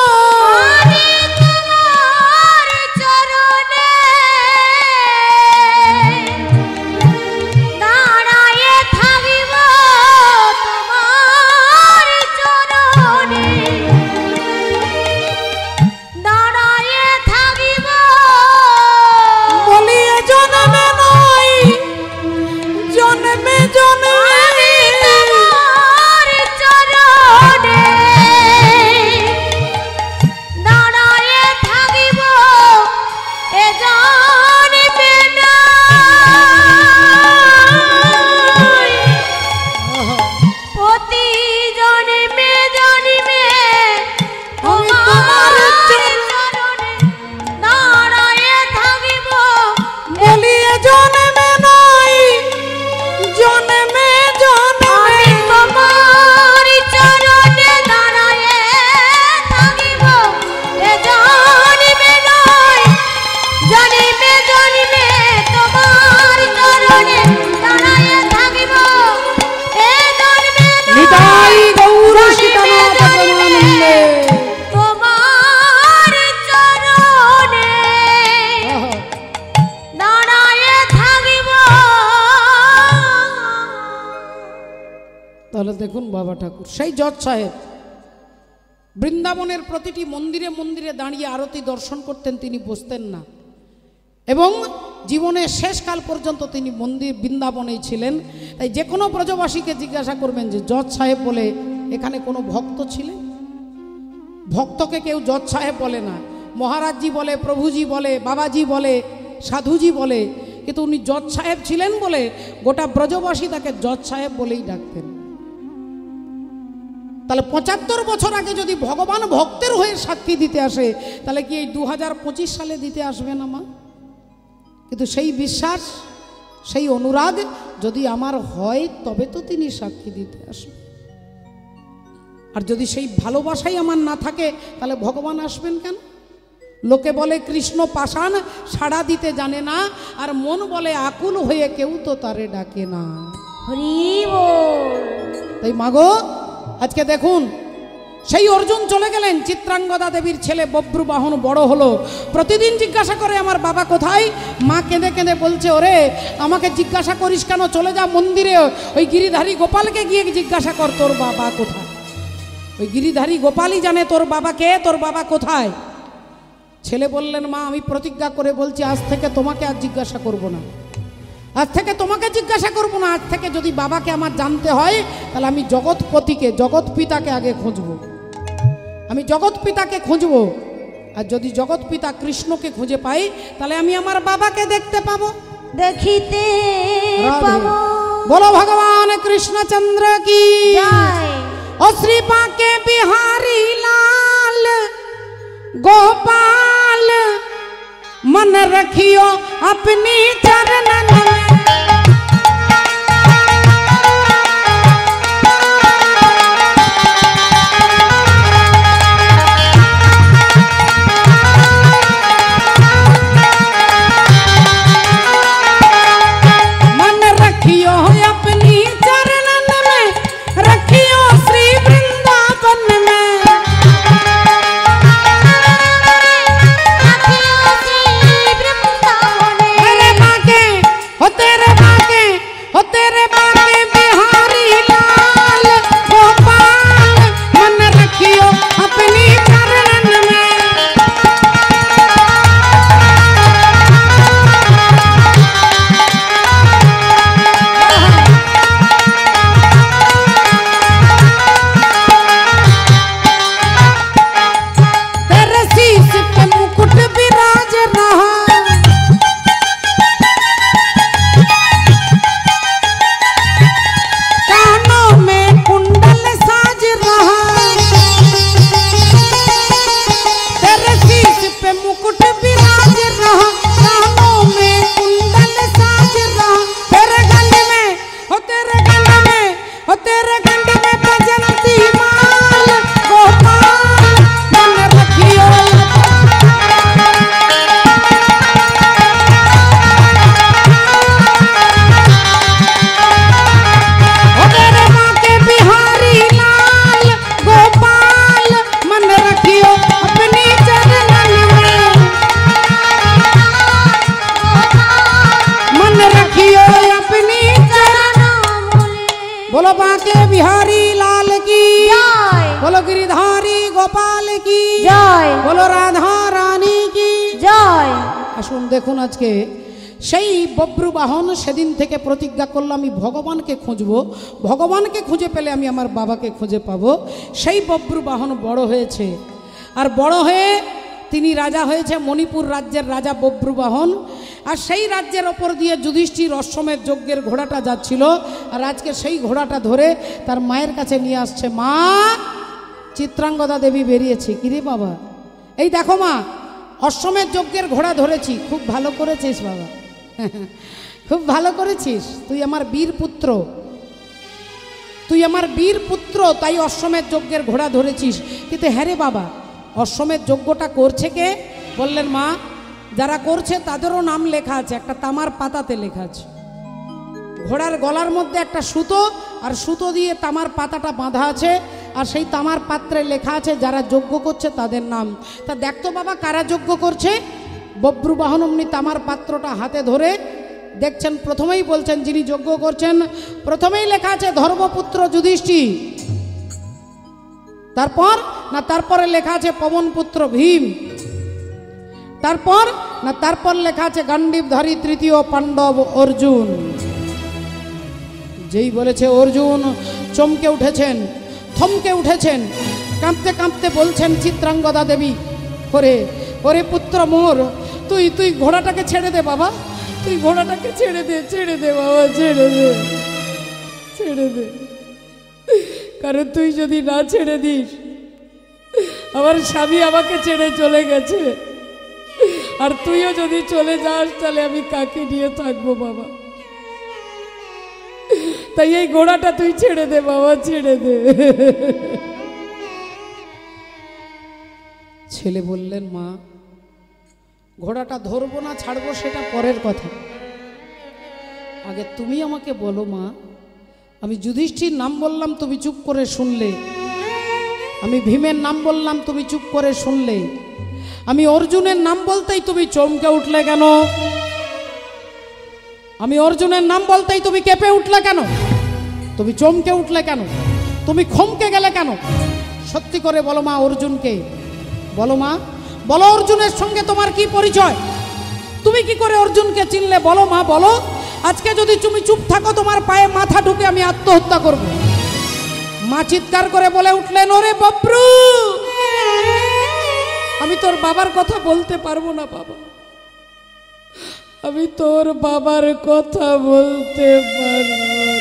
দাঁড়া
তাহলে দেখুন বাবা ঠাকুর সেই জজ সাহেব বৃন্দাবনের প্রতিটি মন্দিরে মন্দিরে দাঁড়িয়ে আরতি দর্শন করতেন, তিনি বসতেন না এবং জীবনের শেষকাল পর্যন্ত তিনি মন্দির বৃন্দাবনেই ছিলেন। তাই যে কোনো ব্রজবাসীকে জিজ্ঞাসা করবেন যে জজ সাহেব বলে এখানে কোনো ভক্ত ছিলেন? ভক্তকে কেউ জজ সাহেব বলে না, মহারাজজি বলে, প্রভুজি বলে, বাবাজি বলে, সাধুজি বলে, কিন্তু উনি জজ সাহেব ছিলেন বলে গোটা ব্রজবাসী তাকে জজ সাহেব বলেই ডাকতেন। তাহলে ৭৫ বছর আগে যদি ভগবান ভক্তের হয়ে সাক্ষী দিতে আসে, তাহলে কি এই 2025 সালে দিতে আসবে না মা? কিন্তু সেই বিশ্বাস, সেই অনুরাগ যদি আমার হয় তবে তো তিনি সাক্ষী দিতে আসবেন। আর যদি সেই ভালোবাসাই আমার না থাকে তাহলে ভগবান আসবেন কেন? লোকে বলে কৃষ্ণ পাষাণ সাড়া দিতে জানে না, আর মন বলে আকুল হয়ে কেউ তো তারে ডাকে না।
হরি বল।
তাই মাগো আজকে দেখুন সেই অর্জুন চলে গেলেন, চিত্রাঙ্গদা দেবীর ছেলে বব্রুবাহন বড় হলো, প্রতিদিন জিজ্ঞাসা করে আমার বাবা কোথায়? মা কেঁদে কেঁদে বলছে, ওরে আমাকে জিজ্ঞাসা করিস কেন, চলে যা মন্দিরে, ওই গিরিধারী গোপালকে গিয়ে জিজ্ঞাসা কর তোর বাবা কোথায়। ওই গিরিধারী গোপালই জানে তোর বাবা কে, তোর বাবা কোথায়। ছেলে বললেন, মা আমি প্রতিজ্ঞা করে বলছি আজ থেকে তোমাকে আর জিজ্ঞাসা করব না, আজ থেকে তোমাকে জিজ্ঞাসা করব না। আজ থেকে যদি বাবাকে আমার জানতে হয় তাহলে আমি জগৎপতিকে, জগৎ পিতাকে আগে খুঁজব, আমি জগৎ পিতাকে খুঁজব। আর যদি জগৎ পিতা কৃষ্ণকে খুঁজে পাই তাহলে আমি আমার বাবাকে দেখতে পাবো,
দেখিতে পাবো।
বলো ভগবান কৃষ্ণচন্দ্র কি
জয়।
ओ श्री बांके बिहारी लाल गोपाल मन रखियो अपनी चरणन में। मन रखियो अपनी चरणन में, रखियो श्री वृंदावन में। तेरे बांके हो तेरे बांके हो तेरे बांके बिहारी लाल गोपाल मन रखियो अपनी चरणन में। तेरे शीश पे मुकुट विराज रहा, कानों में कुंडल साज रहा। तेरे शीश पे मुकुट विराज रहा, कानों में कुंडल साज रहा। तेरे गंड में हो तेरे गंड में हो तेरे गंड में बजंती माल गोपाल मन रखियो। हो तेरे बांके बिहारी लाल गोपाल मन रखियो अपनी चरणन में। मन रखियो अपनी चरण। बोलो बांके बिहारी लाल की
जय।
बोलो गिरिधारी गोपाल की
जय।
बोलो राधा रानी की
জয়।
আসুন দেখুন আজকে সেই বব্রুবাহন সেদিন থেকে প্রতিজ্ঞা করলো আমি ভগবানকে খুঁজব, ভগবানকে খুঁজে পেলে আমি আমার বাবাকে খুঁজে পাবো। সেই বব্রুবাহন বড় হয়েছে, আর বড় হয়ে তিনি রাজা হয়েছে, মণিপুর রাজ্যের রাজা বব্রুবাহন। আর সেই রাজ্যের ওপর দিয়ে যুধিষ্ঠির অশ্বমেধ যজ্ঞের ঘোড়াটা যাচ্ছিল, আর আজকে সেই ঘোড়াটা ধরে তার মায়ের কাছে নিয়ে আসছে। মা, চিত্রাঙ্গদা দেবী বেরিয়েছে। কিরে বাবা, এই দেখো মা, অশ্বমেধ যজ্ঞের ঘোড়া ধরেছি। খুব ভালো করেছিস বাবা, খুব ভালো করেছিস, তুই আমার বীর পুত্র, তুই আমার বীর পুত্র, তাই অশ্বমেধ যজ্ঞের ঘোড়া ধরেছিস। কিন্তু হ্যাঁ রে বাবা, অশ্বমেধ যজ্ঞটা করছে কে? বললেন মা, যারা করছে তাদেরও নাম লেখা আছে, একটা তামার পাতাতে লেখা আছে। ঘোড়ার গলার মধ্যে একটা সুতো, আর সুতো দিয়ে তামার পাতাটা বাঁধা আছে, আর সেই তামার পাত্রে লেখা আছে যারা যজ্ঞ করছে তাদের নাম। তা দেখতো বাবা কারা যজ্ঞ করছে। বব্রুবাহন অমনি তামার পাত্রটা হাতে ধরে দেখছেন প্রথমেই বলছেন যিনি যজ্ঞ করছেন, প্রথমেই লেখা আছে ধর্মপুত্র যুধিষ্ঠির। তারপর না তারপরে লেখা আছে পবনপুত্র ভীম। তারপর না তারপর লেখা আছে গান্ডীবধারী তৃতীয় পাণ্ডব অর্জুন। যেই বলেছে অর্জুন চমকে উঠেছেন, থমকে উঠেছেন, কাঁপতে কাঁপতে বলছেন চিত্রাঙ্গদা দেবী করে, ওরে পুত্র মোর, তুই ঘোড়াটাকে ছেড়ে দে বাবা, তুই ঘোড়াটাকে ছেড়ে দে বাবা, ছেড়ে দে। কারণ তুই যদি না ছেড়ে দিস, আমার স্বামী আমাকে ছেড়ে চলে গেছে, আর তুইও যদি চলে যাস তাহলে আমি কাকে নিয়ে থাকবো বাবা। তাই এই ঘোড়াটা তুই ছেড়ে দে বাবা, ছেড়ে দে। ছেলে বললেন মা, ঘোড়াটা ধরবো না ছাড়বো সেটা পরের কথা, আগে তুমি আমাকে বলো মা, আমি যুধিষ্ঠির নাম বললাম তুমি চুপ করে শুনলে, আমি ভীমের নাম বললাম তুমি চুপ করে শুনলে, আমি অর্জুনের নাম বলতেই তুমি চমকে উঠলে কেন? আমি অর্জুনের নাম বলতেই তুমি কেঁপে উঠলে কেন? তুমি চমকে উঠলে কেন? তুমি খমকে গেলে কেন? সত্যি করে বলো মা, অর্জুনকে বলো মা, বলো অর্জুনের সঙ্গে তোমার কি পরিচয়? তুমি কি করে অর্জুনকে চিনলে? বলো মা, বলো। আজকে যদি তুমি চুপ থাকো তোমার পায়ে মাথা ঢুকে আমি আত্মহত্যা করব। মা চিৎকার করে বলে উঠলেন, ওরে বব্রু, আমি তোর বাবার কথা বলতে পারবো না বাবা, আমি তোর বাবার কথা বলতে পারবো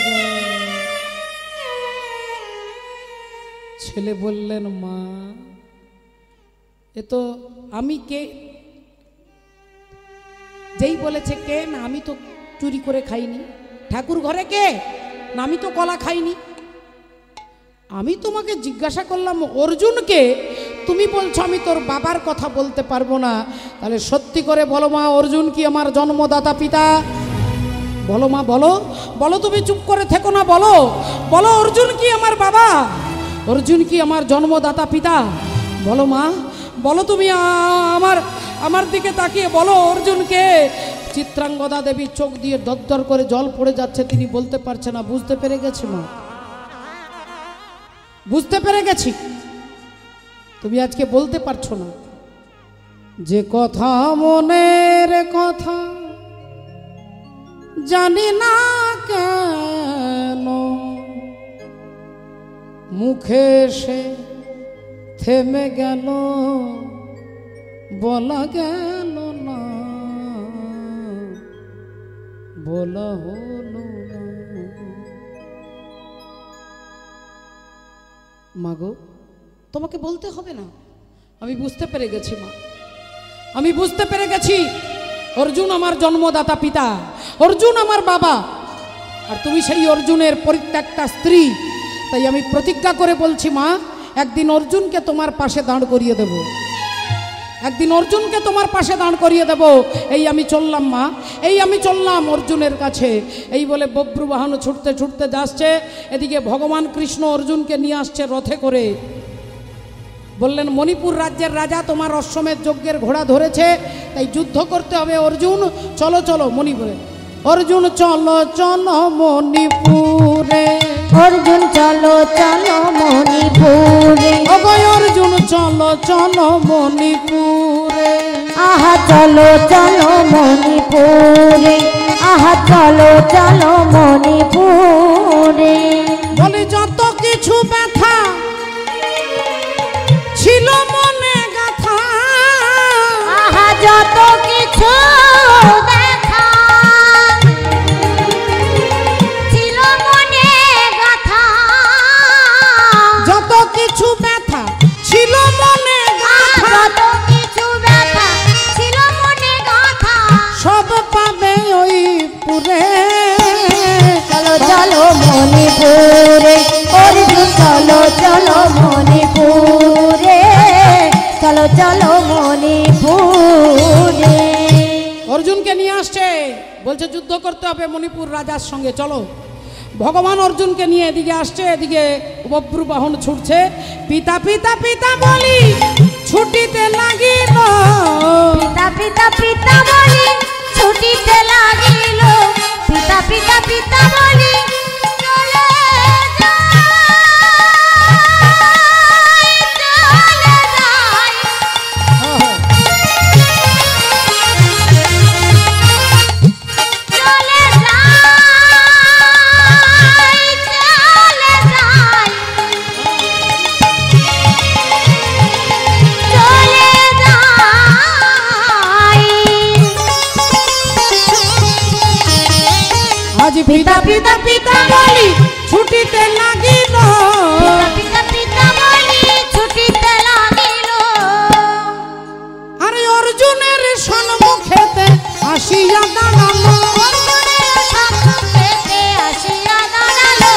না। ছেলে বললেন মা, এ তো আমি কে? যেই বলেছে কে, না আমি তো চুরি করে খাইনি। ঠাকুর ঘরে কে? না আমি তো কলা খাইনি। আমি তোমাকে জিজ্ঞাসা করলাম অর্জুনকে, তুমি বলছো আমি তোর বাবার কথা বলতে পারবো না, তাহলে সত্যি করে বলো মা, অর্জুন কি আমার জন্মদাতা পিতা? বলো মা, বলো বলো, তুমি চুপ করে থেকো না, বলো বলো, অর্জুন কি আমার বাবা? অর্জুন কি আমার জন্মদাতা পিতা? বলো মা, বলো তুমি আমার দিকে তাকিয়ে বলো অর্জুনকে। চিত্রাঙ্গদা দেবী চোখ দিয়ে দরদর করে জল পড়ে যাচ্ছে, তিনি বলতে পারছে না। বুঝতে পেরে গেছি মা, বুঝতে পেরে গেছি, তুমি আজকে বলতে পারছো না। যে কথা মনের কথা জানি না কেন, মুখে সে থেমে গেল, বলা গেল না, বলা হলো না। মাগো, তোমাকে বলতে হবে না, আমি বুঝতে পেরে গেছি মা, আমি বুঝতে পেরে গেছি। অর্জুন আমার জন্মদাতা পিতা, অর্জুন আমার বাবা, আর তুমি সেই অর্জুনের পরিত্যক্তা স্ত্রী। তাই আমি প্রতিজ্ঞা করে বলছি মা, একদিন অর্জুনকে তোমার পাশে দাঁড় করিয়ে দেব, একদিন অর্জুনকে তোমার পাশে দাঁড় করিয়ে দেব। এই আমি চললাম মা, এই আমি চললাম অর্জুনের কাছে। এই বলে বব্রু বাহন ছুটতে ছুটতে যাচ্ছে, এদিকে ভগবান কৃষ্ণ অর্জুনকে নিয়ে আসছে রথে করে। বললেন, মণিপুর রাজ্যের রাজা তোমার অশ্বমেধ যজ্ঞের ঘোড়া ধরেছে, তাই যুদ্ধ করতে হবে। অর্জুন চলো চলো মণিপুরে। অর্জুন চলো চলো মণিপুরে,
অর্জুন চলো চলো মণিপুরে,
অভয় অর্জুন চলো চলো মণিপুরে,
আহা চলো চলো মণিপুরে, আহা চলো চলো মণিপুরে।
বলে যত কিছু ব্যথা ছিল মনে গাথা,
আহা যত কিছু ব্যথা ছিল মনে গাথা,
যত কিছু ব্যথা ছিল মনে গাথা,
যত কিছু ব্যথা ছিল মনে গাথা,
সব পাবে ওই পুরে।
চলো চলো মণিপুরে, অর্জুন চলো চলো মণিপুরে, চলো চলো মণিপুরে।
অর্জুনকে নিয়ে আসছে, বলছে যুদ্ধ করতে হবে মণিপুর রাজার সঙ্গে, চলো। ভগবান অর্জুনকে নিয়ে এদিকে আসছে, এদিকে বব্রু বাহন ছুটছে। পিতা পিতা পিতা বলি ছুটিতে লাগিল,
পিতা পিতা পিতা বলি ছুটিতে লাগিল পিতা পিতা পিতা বলি চলে
আজ পিতা পিতা পিতা বলি ছুটিতে লাগিল
পিতা পিতা বলি ছুটিতে লাগিল
আরে অর্জুনের সম্মুখেতে আসিয়া দাঁড়ালো
অর্জুনের সম্মুখেতে আসিয়া দাঁড়ালো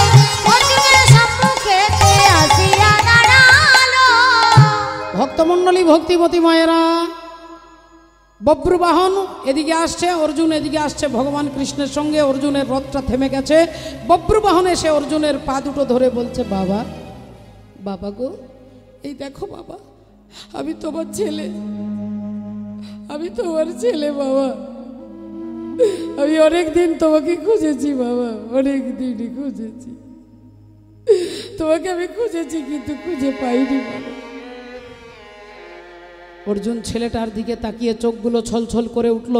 অর্জুনের সম্মুখেতে আসিয়া দাঁড়ালো
ভক্তমণ্ডলী ভক্তিবতী মায়েরা বব্রুবাহন এদিকে আসছে অর্জুন এদিকে আসছে ভগবান কৃষ্ণের সঙ্গে অর্জুনের রথটা থেমে গেছে বব্রুবাহন এসে অর্জুনের পা দুটো ধরে বলছে বাবা বাবা গো এই দেখো বাবা আমি তোমার ছেলে বাবা আমি অনেক দিন তোমাকে খুঁজেছি বাবা অনেক দিনই খুঁজেছি তোমাকে আমি খুঁজেছি কিন্তু খুঁজে পাইনি বাবা অর্জুন ছেলেটার দিকে তাকিয়ে চোখগুলো ছলছল করে উঠল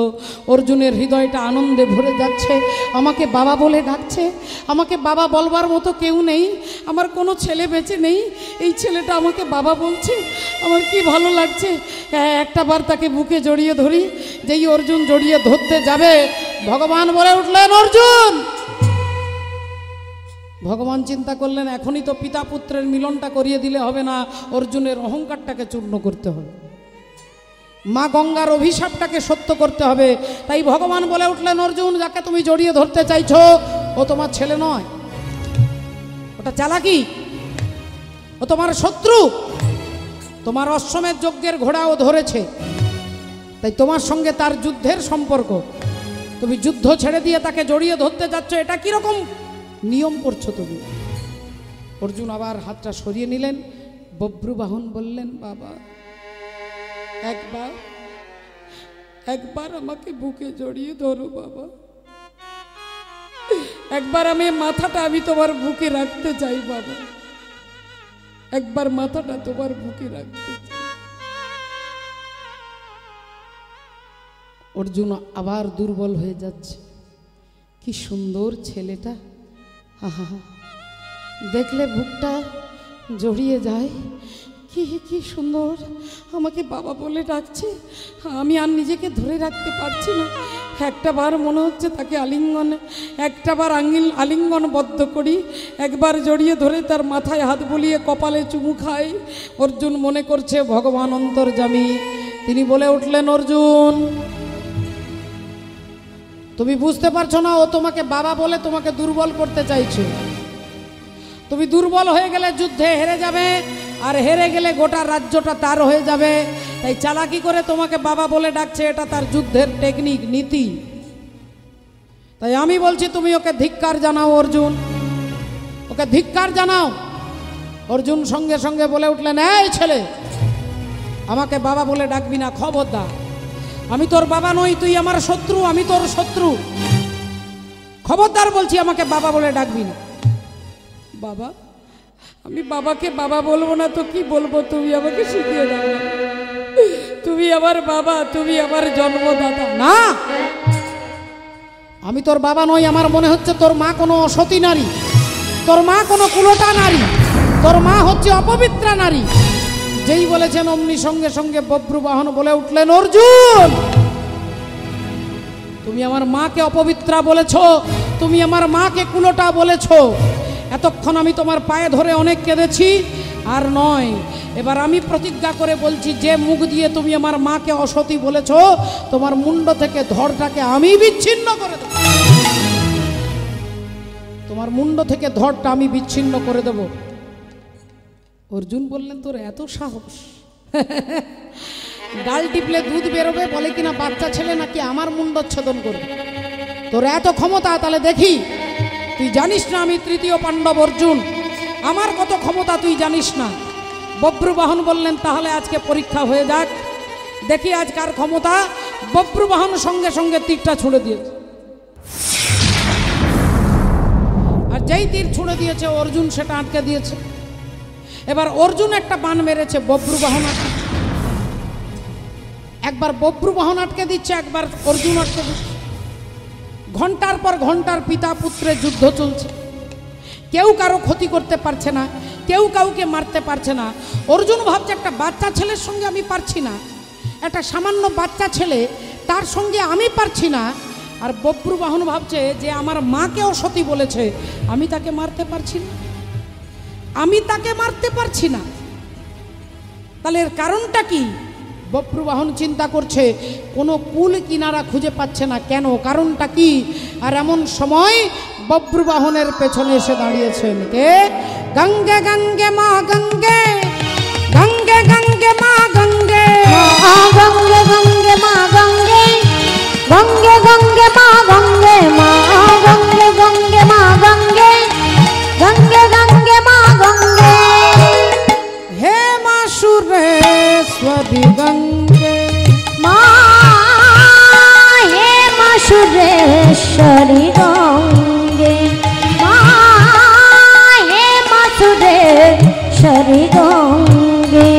অর্জুনের হৃদয়টা আনন্দে ভরে যাচ্ছে আমাকে বাবা বলে ডাকছে আমাকে বাবা বলবার মতো কেউ নেই আমার কোনো ছেলে বেঁচে নেই এই ছেলেটা আমাকে বাবা বলছে আমার কি ভালো লাগছে একটা বার তাকে বুকে জড়িয়ে ধরি যেই অর্জুন জড়িয়ে ধরতে যাবে ভগবান বলে উঠলেন অর্জুন ভগবান চিন্তা করলেন এখনই তো পিতা পুত্রের মিলনটা করিয়ে দিলে হবে না অর্জুনের অহংকারটাকে চূর্ণ করতে হবে মা গঙ্গার অভিশাপটাকে সত্য করতে হবে তাই ভগবান বলে উঠলেন অর্জুন যাকে তুমি জড়িয়ে ধরতে চাইছো ও তোমার ছেলে নয় ওটা চালাকি ও তোমার শত্রু তোমার অশ্বমেধ যজ্ঞের ঘোড়াও ধরেছে তাই তোমার সঙ্গে তার যুদ্ধের সম্পর্ক তুমি যুদ্ধ ছেড়ে দিয়ে তাকে জড়িয়ে ধরতে যাচ্ছ এটা কিরকম নিয়ম করছো তুমি অর্জুন আবার হাতটা সরিয়ে নিলেন বব্রুবাহন বললেন বাবা একবার আমাকে বুকে জড়িয়ে ধরো বাবা একবার মাথাটা আমি তোমার বুকে রাখতে চাই বাবা একবার মাথাটা তোমার বুকে রাখতে চাই অর্জুন আবার দুর্বল হয়ে যাচ্ছে কি সুন্দর ছেলেটা আহা দেখলে বুকটা জড়িয়ে যায় কি সুন্দর আমাকে বাবা বলে ডাকছে আমি আর নিজেকে ধরে রাখতে পারছি না একটা বার মনে হচ্ছে তাকে একটা বার আলিঙ্গনবদ্ধ করি একবার জড়িয়ে ধরে তার মাথায় হাত বুলিয়ে কপালে চুমু খাই অর্জুন মনে করছে ভগবান অন্তর্যামী তিনি বলে উঠলেন অর্জুন তুমি বুঝতে পারছো না ও তোমাকে বাবা বলে তোমাকে দুর্বল করতে চাইছে তুমি দুর্বল হয়ে গেলে যুদ্ধে হেরে যাবে আর হেরে গেলে গোটা রাজ্যটা তার হয়ে যাবে তাই চালাকি করে তোমাকে বাবা বলে ডাকছে এটা তার যুদ্ধের টেকনিক নীতি তাই আমি বলছি তুমি ওকে ধিক্কার জানাও অর্জুন ওকে ধিক্কার জানাও অর্জুন সঙ্গে সঙ্গে বলে উঠলেন এই ছেলে আমাকে বাবা বলে ডাকবি না খবরদার আমি তোর বাবা নই তুই আমার শত্রু আমি তোর শত্রু খবরদার বলছি আমাকে বাবা বলে ডাকবি না বাবা আমি বাবাকে বাবা বলবো না তো কি বলবো তুমি আমাকে শিখিয়ে দাও তুমি আমার বাবা তুমি আমার জন্মদাতা না আমি তোর বাবা নই আমার মনে হচ্ছে তোর মা কোনো অসতী নারী তোর মা কোনো কুলটা নারী তোর মা হচ্ছে অপবিত্রা নারী যেই বলেছেন অমনি সঙ্গে সঙ্গে বব্রুবাহন বলে উঠলেন অর্জুন তুমি আমার মাকে অপবিত্রা বলেছো তুমি আমার মাকে কুলটা বলেছো এতক্ষণ আমি তোমার পায়ে ধরে অনেক কেঁদেছি আর নয় এবার আমি প্রতিজ্ঞা করে বলছি যে মুখ দিয়ে তুমি আমার মাকে অসতী বলেছো তোমার মুন্ড থেকে ধড়টাকে আমি বিচ্ছিন্ন করে দেব তোমার মুন্ড থেকে ধড়টা আমি বিচ্ছিন্ন করে দেব অর্জুন বললেন তোর এত সাহস ডাল টিপলে দুধ বেরোবে বলে কিনা বাচ্চা ছেলে নাকি আমার মুন্ডচ্ছেদন করবে তোর এত ক্ষমতা তাহলে দেখি তুই জানিস না আমি তৃতীয় পাণ্ডব অর্জুন আমার কত ক্ষমতা তুই জানিস না বব্রুবাহন বললেন তাহলে আজকে পরীক্ষা হয়ে যাক দেখি আজ কার ক্ষমতা বব্রুবাহন সঙ্গে সঙ্গে তীরটা ছুঁড়ে দিয়েছে। আর যেই তীর ছুঁড়ে দিয়েছে অর্জুন সেটা আটকে দিয়েছে। এবার অর্জুন একটা বাণ মেরেছে, বব্রুবাহন আটকে, একবার বব্রুবাহন আটকে দিচ্ছে, একবার অর্জুন আটকে দিচ্ছে। ঘন্টার পর ঘন্টার পিতা পুত্রের যুদ্ধ চলছে, কেউ কারো ক্ষতি করতে পারছে না, কেউ কাউকে মারতে পারছে না। অর্জুন ভাবছে একটা বাচ্চা ছেলের সঙ্গে আমি পারছি না, একটা সামান্য বাচ্চা ছেলে তার সঙ্গে আমি পারছি না। আর বব্রুবাহন ভাবছে যে আমার মাকে অসতী বলেছে, আমি তাকে মারতে পারছি না, আমি তাকে মারতে পারছি না। তাহলে এর কারণটা কি? বব্রুবাহন চিন্তা করছে, কোনো কুল কিনারা খুঁজে পাচ্ছে না, কেন, কারণটা কি? আর এমন সময় বব্রুবাহনের পেছনে এসে দাঁড়িয়েছেন কে? গঙ্গে গঙ্গে মা গঙ্গে, গঙ্গে গঙ্গে মা গঙ্গে,
গঙ্গে গঙ্গে মা গঙ্গে, গঙ্গে গঙ্গে মা গঙ্গে, মা গঙ্গে গঙ্গে মা গঙ্গে, গঙ্গে গঙ্গে মা গঙ্গে।
হে মা সুরেশ্বরী গঙ্গে,
মা হে মা সুরেশ্বরী গঙ্গে, মা হে মা সুরেশ্বরী গঙ্গে।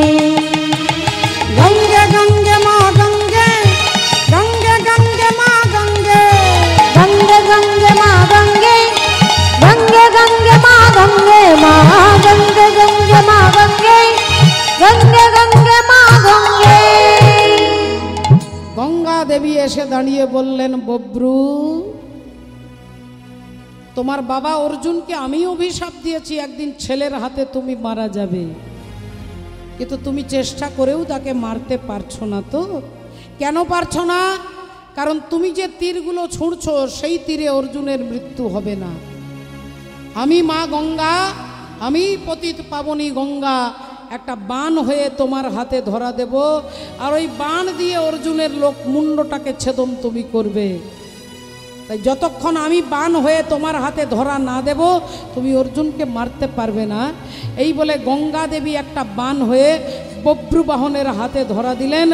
গঙ্গে গঙ্গে মা গঙ্গে, গঙ্গে গঙ্গে মা গঙ্গে,
গঙ্গে গঙ্গে মা গঙ্গে, গঙ্গে গঙ্গে মা গঙ্গে, মা গঙ্গে গঙ্গে মা গঙ্গে, গঙ্গে গঙ্গে মা গঙ্গে।
গঙ্গা দেবী এসে দাঁড়িয়ে বললেন, বব্রু, তোমার বাবা অর্জুনকে আমি অভিশাপ দিয়েছি একদিন ছেলের হাতে তুমি মারা যাবে, কিন্তু তুমি চেষ্টা করেও তাকে মারতে পারছো না। তো কেন পারছো না? কারণ তুমি যে তীরগুলো ছুঁড়ছো সেই তীরে অর্জুনের মৃত্যু হবে না। আমি মা গঙ্গা, আমি পতিত পাবনী গঙ্গা একটা বাণ হয়ে তোমার হাতে ধরা দেব, আর ওই বাণ দিয়ে অর্জুনের মুন্ডটাকে ছেদন তুমি করবে। তাই যতক্ষণ আমি বাণ হয়ে তোমার হাতে ধরা না দেব তুমি অর্জুনকে মারতে পারবে না। এই বলে গঙ্গা দেবী একটা বাণ হয়ে বব্রুবাহনের হাতে ধরা দিলেন,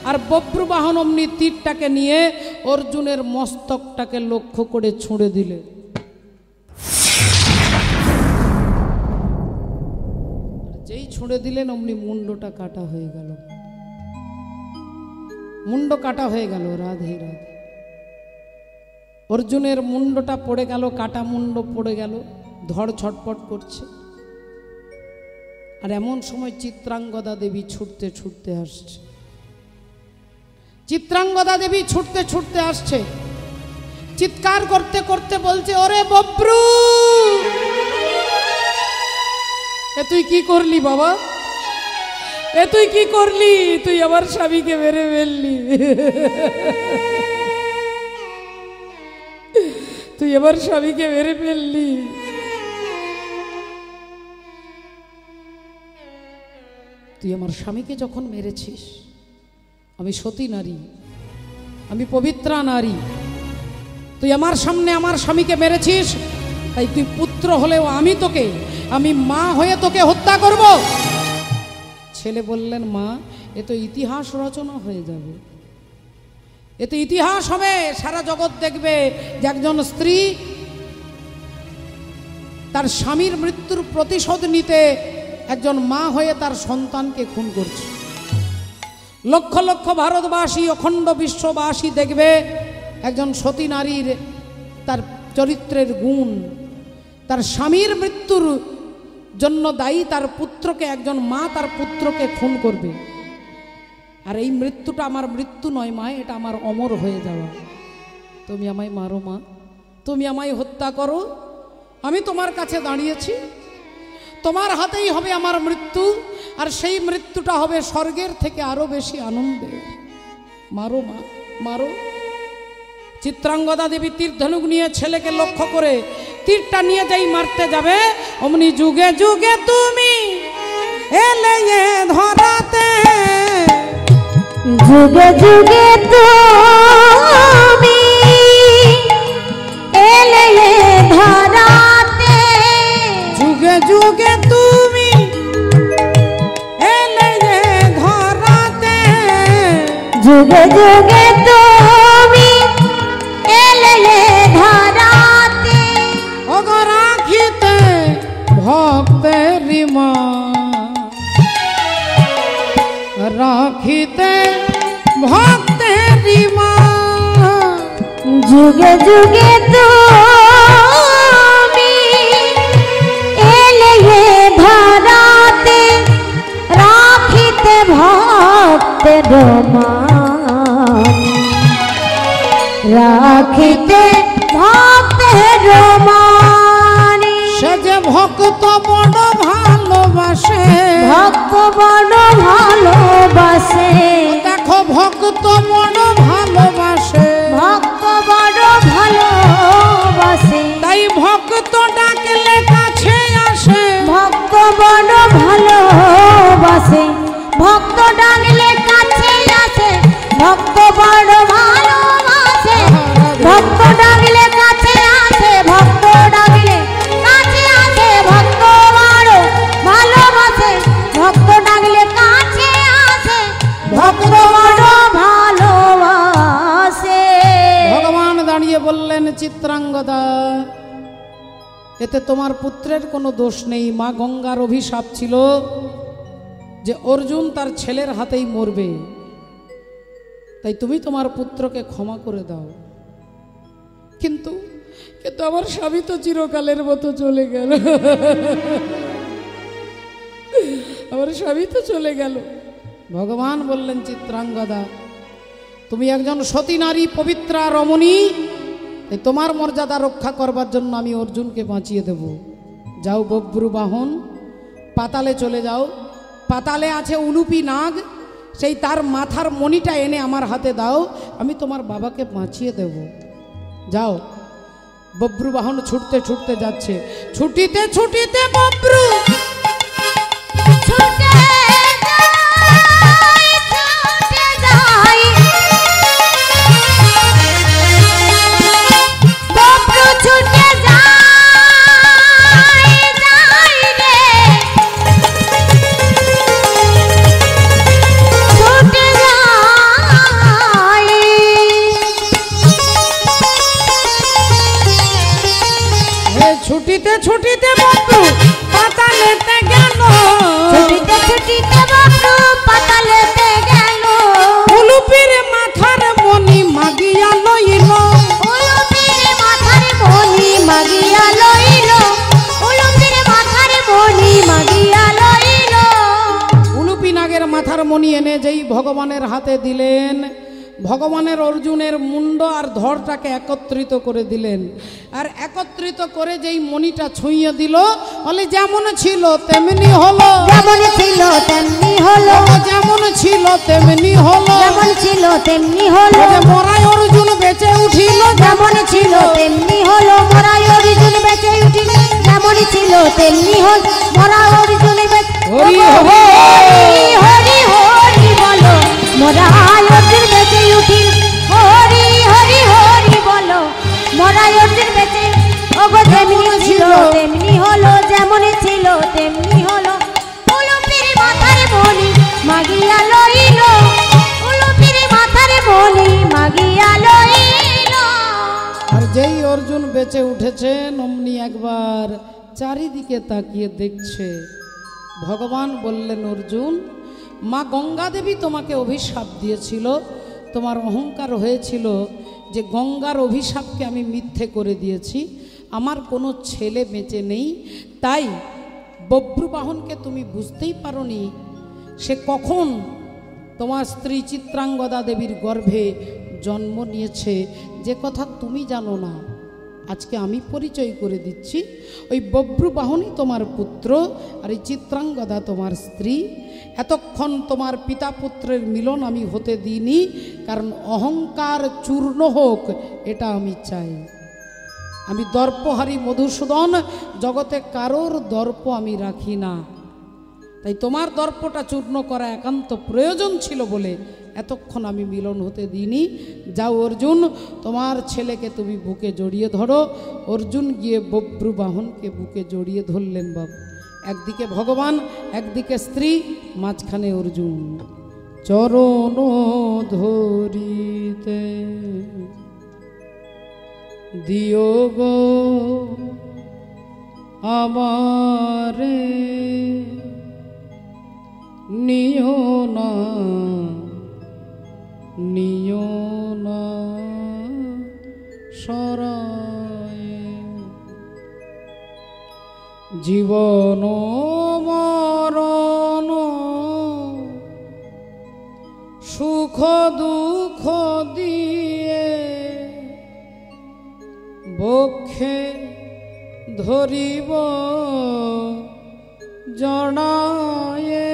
আর বব্রুবাহন অমনি তীরটাকে নিয়ে অর্জুনের মস্তকটাকে লক্ষ্য করে ছুঁড়ে দিলেন। যেই ছুঁড়ে দিলেন অমনি মুন্ডটা কাটা হয়ে গেল, মুন্ড কাটা হয়ে গেল। রাধে রাধে। অর্জুনের মুন্ডটা পড়ে গেল, কাটা মুন্ড পড়ে গেল, ধড় ছটপট করছে। আর এমন সময় চিত্রাঙ্গদা দেবী ছুটতে ছুটতে আসছে। চিত্রাঙ্গদা দেবী ছুটতে ছুটতে আসছে, চিৎকার করতে করতে বলছে, ওরে বব্রু, এ তুই কি করলি বাবা, এ তুই কি করলি? তুই আমার স্বামীকে মেরে ফেললি, তুই আমার স্বামীকে মেরে ফেললি। তুই আমার স্বামীকে যখন মেরেছিস, আমি সতী নারী, আমি পবিত্রা নারী, তুই আমার সামনে আমার স্বামীকে মেরেছিস, তাই তুই পুত্র হলেও আমি মা হয়ে তোকে হত্যা করব। ছেলে বললেন, মা, এ তো ইতিহাস রচনা হয়ে যাবে, এ তো ইতিহাস হবে, সারা জগৎ দেখবে যে একজন স্ত্রী তার স্বামীর মৃত্যুর প্রতিশোধ নিতে একজন মা হয়ে তার সন্তানকে খুন করছে। লক্ষ লক্ষ ভারতবাসী, অখণ্ড বিশ্ববাসী দেখবে একজন সতী নারীর তার চরিত্রের গুণ, তার স্বামীর মৃত্যুর জন্য দায়ী তার পুত্রকে, একজন মা তার পুত্রকে খুন করবে। আর এই মৃত্যুটা আমার মৃত্যু নয় মা, এটা আমার অমর হয়ে যাওয়া। তুমি আমায় মারো মা, তুমি আমায় হত্যা করো, আমি তোমার কাছে দাঁড়িয়েছি, তোমার হাতেই হবে আমার মৃত্যু, আর সেই মৃত্যুটা হবে স্বর্গের থেকে আরো বেশি আনন্দের। মারো মা, মারো। চিত্রাঙ্গদা দেবী তীর ধনুক নিয়ে ছেলেকে লক্ষ্য করে তীরটা নিয়ে যাই মারতে যাবে, অমনি যুগে যুগে তুমি এলে ধরাতে,
যুগে যুগে তুমি এলে ধরাতে,
যুগে যুগে তুমি এলে ধরাতে,
যুগে যুগে তুমি এলে ধরাতে
ওগো রাখিতে ভক্তের মা রাখিতে ভক্তের মা
যুগে যুগে তুমি এলে ধরাতে রাখিতে ভক্তের মান রাখিতে ভক্তের মান
সে যে ভক্ত বড় ভালোবাসে
ভক্ত বড় ভালোবাসে
দেখো ভক্ত বড় ভালোবাসে
ভক্ত বড় ভালোবাসে
তাই ভক্ত ডাকলে কাছে আসে
ভক্ত বড় ভালোবাসে ভক্ত ডাকলে কাছে আসে ভক্ত বড় ভালোবাসে ভক্ত ডাকলে কাছে আসে ভক্ত ডাকলে কাছে আসে ভক্ত বড় ভালোবাসে ভক্ত ডাকলে কাছে আসে ভক্ত বড় ভালোবাসে
ভগবান দাঁড়িয়ে বললেন চিত্রাঙ্গদা এতে তোমার পুত্রের কোনো দোষ নেই মা গঙ্গার অভিশাপ ছিল যে অর্জুন তার ছেলের হাতেই মরবে তাই তুমি তোমার পুত্রকে ক্ষমা করে দাও কিন্তু কিন্তু আমার স্বামী তো চিরকালের মতো চলে গেল আমার স্বামী তো চলে গেল ভগবান বললেন চিত্রাঙ্গদা তুমি একজন সতী নারী পবিত্রা রমণী তোমার মর্যাদা রক্ষা করবার জন্য আমি অর্জুনকে বাঁচিয়ে দেব যাও বব্রু বাহন পাতালে চলে যাও পাতালে আছে উলুপি নাগ সেই তার মাথার মণিটা এনে আমার হাতে দাও আমি তোমার বাবাকে বাঁচিয়ে দেব যাও বব্রু বাহন ছুটতে ছুটতে যাচ্ছে ছুটিতে ছুটিতে বব্রু
ছুটে যাই বব্রু ছুটে যাই রে ছুটে যাই
হে ছুটিতে ছুটিতে বব্রু পাতালেতে গেল
ছুটিতে ছুটিতে বব্রু পাতালেতে গেল
উলুপির মাথার মণি মাগিয়া লইল
উলুপির মাথার মণি মাগিয়া লইল উলুপির মাথার মণি মাগিয়া লইল
উলুপি নাগের মাথার মণি এনে যেই ভগবানের হাতে দিলেন ভগবানের অর্জুনের মুন্ড আর ধরটাকে একত্রিত করে দিলেন আর একত্রিত করে যেই মণিটা ছুঁয়ে দিল বলে যেমন ছিল তেমনি হলো
যেমন ছিল তেমনি হলো
যেমন ছিল তেমনি হলো
যেমন ছিল তেমনি হলো
যে মরাই অর্জুন বেঁচে উঠিল
যেমন ছিল তেমনি হলো মরাই অর্জুন বেঁচে উঠিল যেমন ছিল তেমনি হল মরাই অর্জুন
হরি
হরি হরি হরি বলো মরাই অর্জুন বেঁচে উঠিল হরি হরি হরি বলো মরাই অর্জুন বেঁচে ওগো যেমনি ছিল তেমনি হলো যেমন ছিল তেমনি হলো উলুপির মাথার মণি মাগিয়া লইল উলুপির মাথার মণি মাগিয়া লইল
আর যেই অর্জুন বেঁচে উঠেছেন অমনি একবার চারিদিকে তাকিয়ে দেখছে ভগবান বললেন অর্জুন মা গঙ্গা দেবী তোমাকে অভিশাপ দিয়েছিল তোমার অহংকার হয়েছিল যে গঙ্গার অভিশাপকে আমি মিথ্যে করে দিয়েছি আমার কোনো ছেলে বেঁচে নেই তাই বব্রুবাহনকে তুমি বুঝতেই পারোনি সে কখন তোমার স্ত্রী চিত্রাঙ্গদা দেবীর গর্ভে জন্ম নিয়েছে যে কথা তুমি জানো না আজকে আমি পরিচয় করে দিচ্ছি ওই বব্রুবাহনই তোমার পুত্র আর এই চিত্রাঙ্গদা তোমার স্ত্রী এতক্ষণ তোমার পিতা পুত্রের মিলন আমি হতে দিইনি কারণ অহংকার চূর্ণ হোক এটা আমি চাই আমি দর্পহারী মধুসূদন জগতে কারোর দর্প আমি রাখি না তাই তোমার দর্পটা চূর্ণ করা একান্ত প্রয়োজন ছিল বলে এতক্ষণ আমি মিলন হতে দিইনি যাও অর্জুন তোমার ছেলেকে তুমি বুকে জড়িয়ে ধরো অর্জুন গিয়ে বব্রুবাহনকে বুকে জড়িয়ে ধরলেন বাবা একদিকে ভগবান একদিকে স্ত্রী মাঝখানে অর্জুন চরণ ধরিতে দিও গো আমারে নিও না সরায়ে জীবন মরণ সুখ দুঃখ দিয়ে বক্ষে ধরিব জড়ায়ে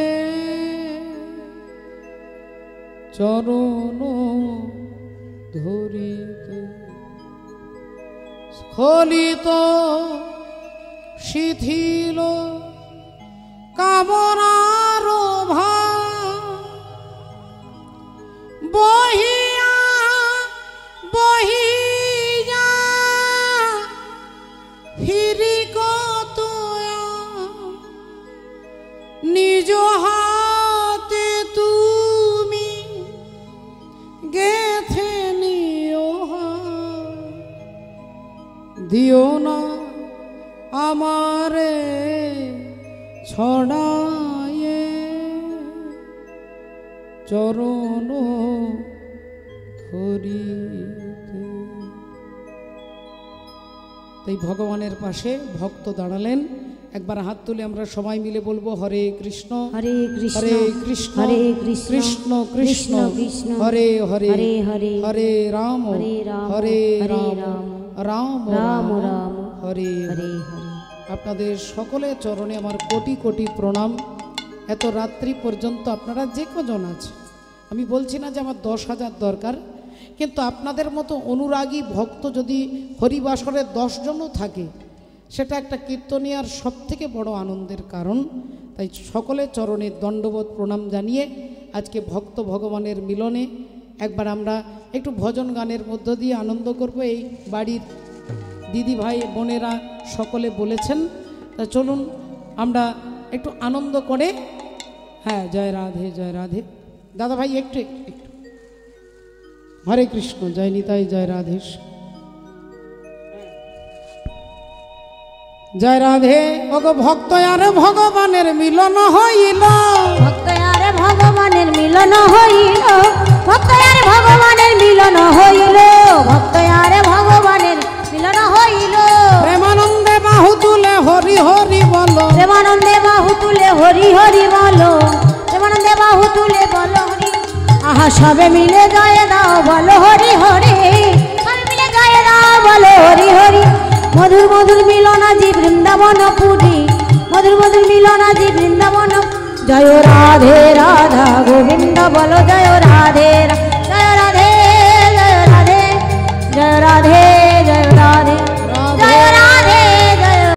চরণ ধরিতে স্খলিত শিথিল কামনার বহিয়া বহিয়া ফিরি কত নিজ হাতে তুমি গেথে নিও দিও না আমারে ছড়ায়ে চরণ ধরিতে। তাই ভগবানের পাশে ভক্ত দাঁড়ালেন। একবার হাত তুলে আমরা সবাই মিলে বলবো হরে কৃষ্ণ
হরে কৃষ্ণ
হরে কৃষ্ণ
হরে কৃষ্ণ
কৃষ্ণ কৃষ্ণ
কৃষ্ণ
হরে হরে
হরে হরে
হরে রাম
হরে রাম
হরে
হরে
রাম
রাম
রাম
রাম
রাম
রাম
হরে
হরে হরে।
আপনাদের সকলের চরণে আমার কোটি কোটি প্রণাম। এত রাত্রি পর্যন্ত আপনারা যে কজন আছে, আমি বলছি না যে আমার 10,000 দরকার, কিন্তু আপনাদের মতো অনুরাগী ভক্ত যদি হরিবাসরে 10 জনও থাকে, সেটা একটা কীর্তনিয়ার সব থেকে বড় আনন্দের কারণ। তাই সকলের চরণে দণ্ডবোধ প্রণাম জানিয়ে আজকে ভক্ত ভগবানের মিলনে একবার আমরা একটু ভজন গানের মধ্য দিয়ে আনন্দ করব। এই বাড়ির দিদি ভাই বোনেরা সকলে বলেছেন, তা চলুন আমরা একটু আনন্দ করে। হ্যাঁ, জয় রাধে জয় রাধে। দাদা ভাই একটু একটু হরে কৃষ্ণ, জয় নিতাই, জয় রাধেশ, জয় রাধে। ওগো ভক্ত আর ভগবানের মিলন হইল,
ভক্ত আর ভগবানের মিলন হইল, ভক্ত আর ভগবানের মিলন হইল, ভক্ত আর ভগবানের মিলন হইল।
প্রেমানন্দে বাহু তুলে হরি হরি বলো,
প্রেমানন্দে বাহু তুলে হরি হরি বলো, প্রেমানন্দে বাহু তুলে বলো হরি। আহা সবে মিলে জয় দাও বলো হরি হরি, সবে মিলে জয় দাও বলো হরি হরি। মধুর মধুর মিলন আজি বৃন্দাবন পুরী, মধুর মধুর মিলন আজি বৃন্দাবন। জয় রাধে রাধা গোবিন্দ বলো, জয় রাধে রাধা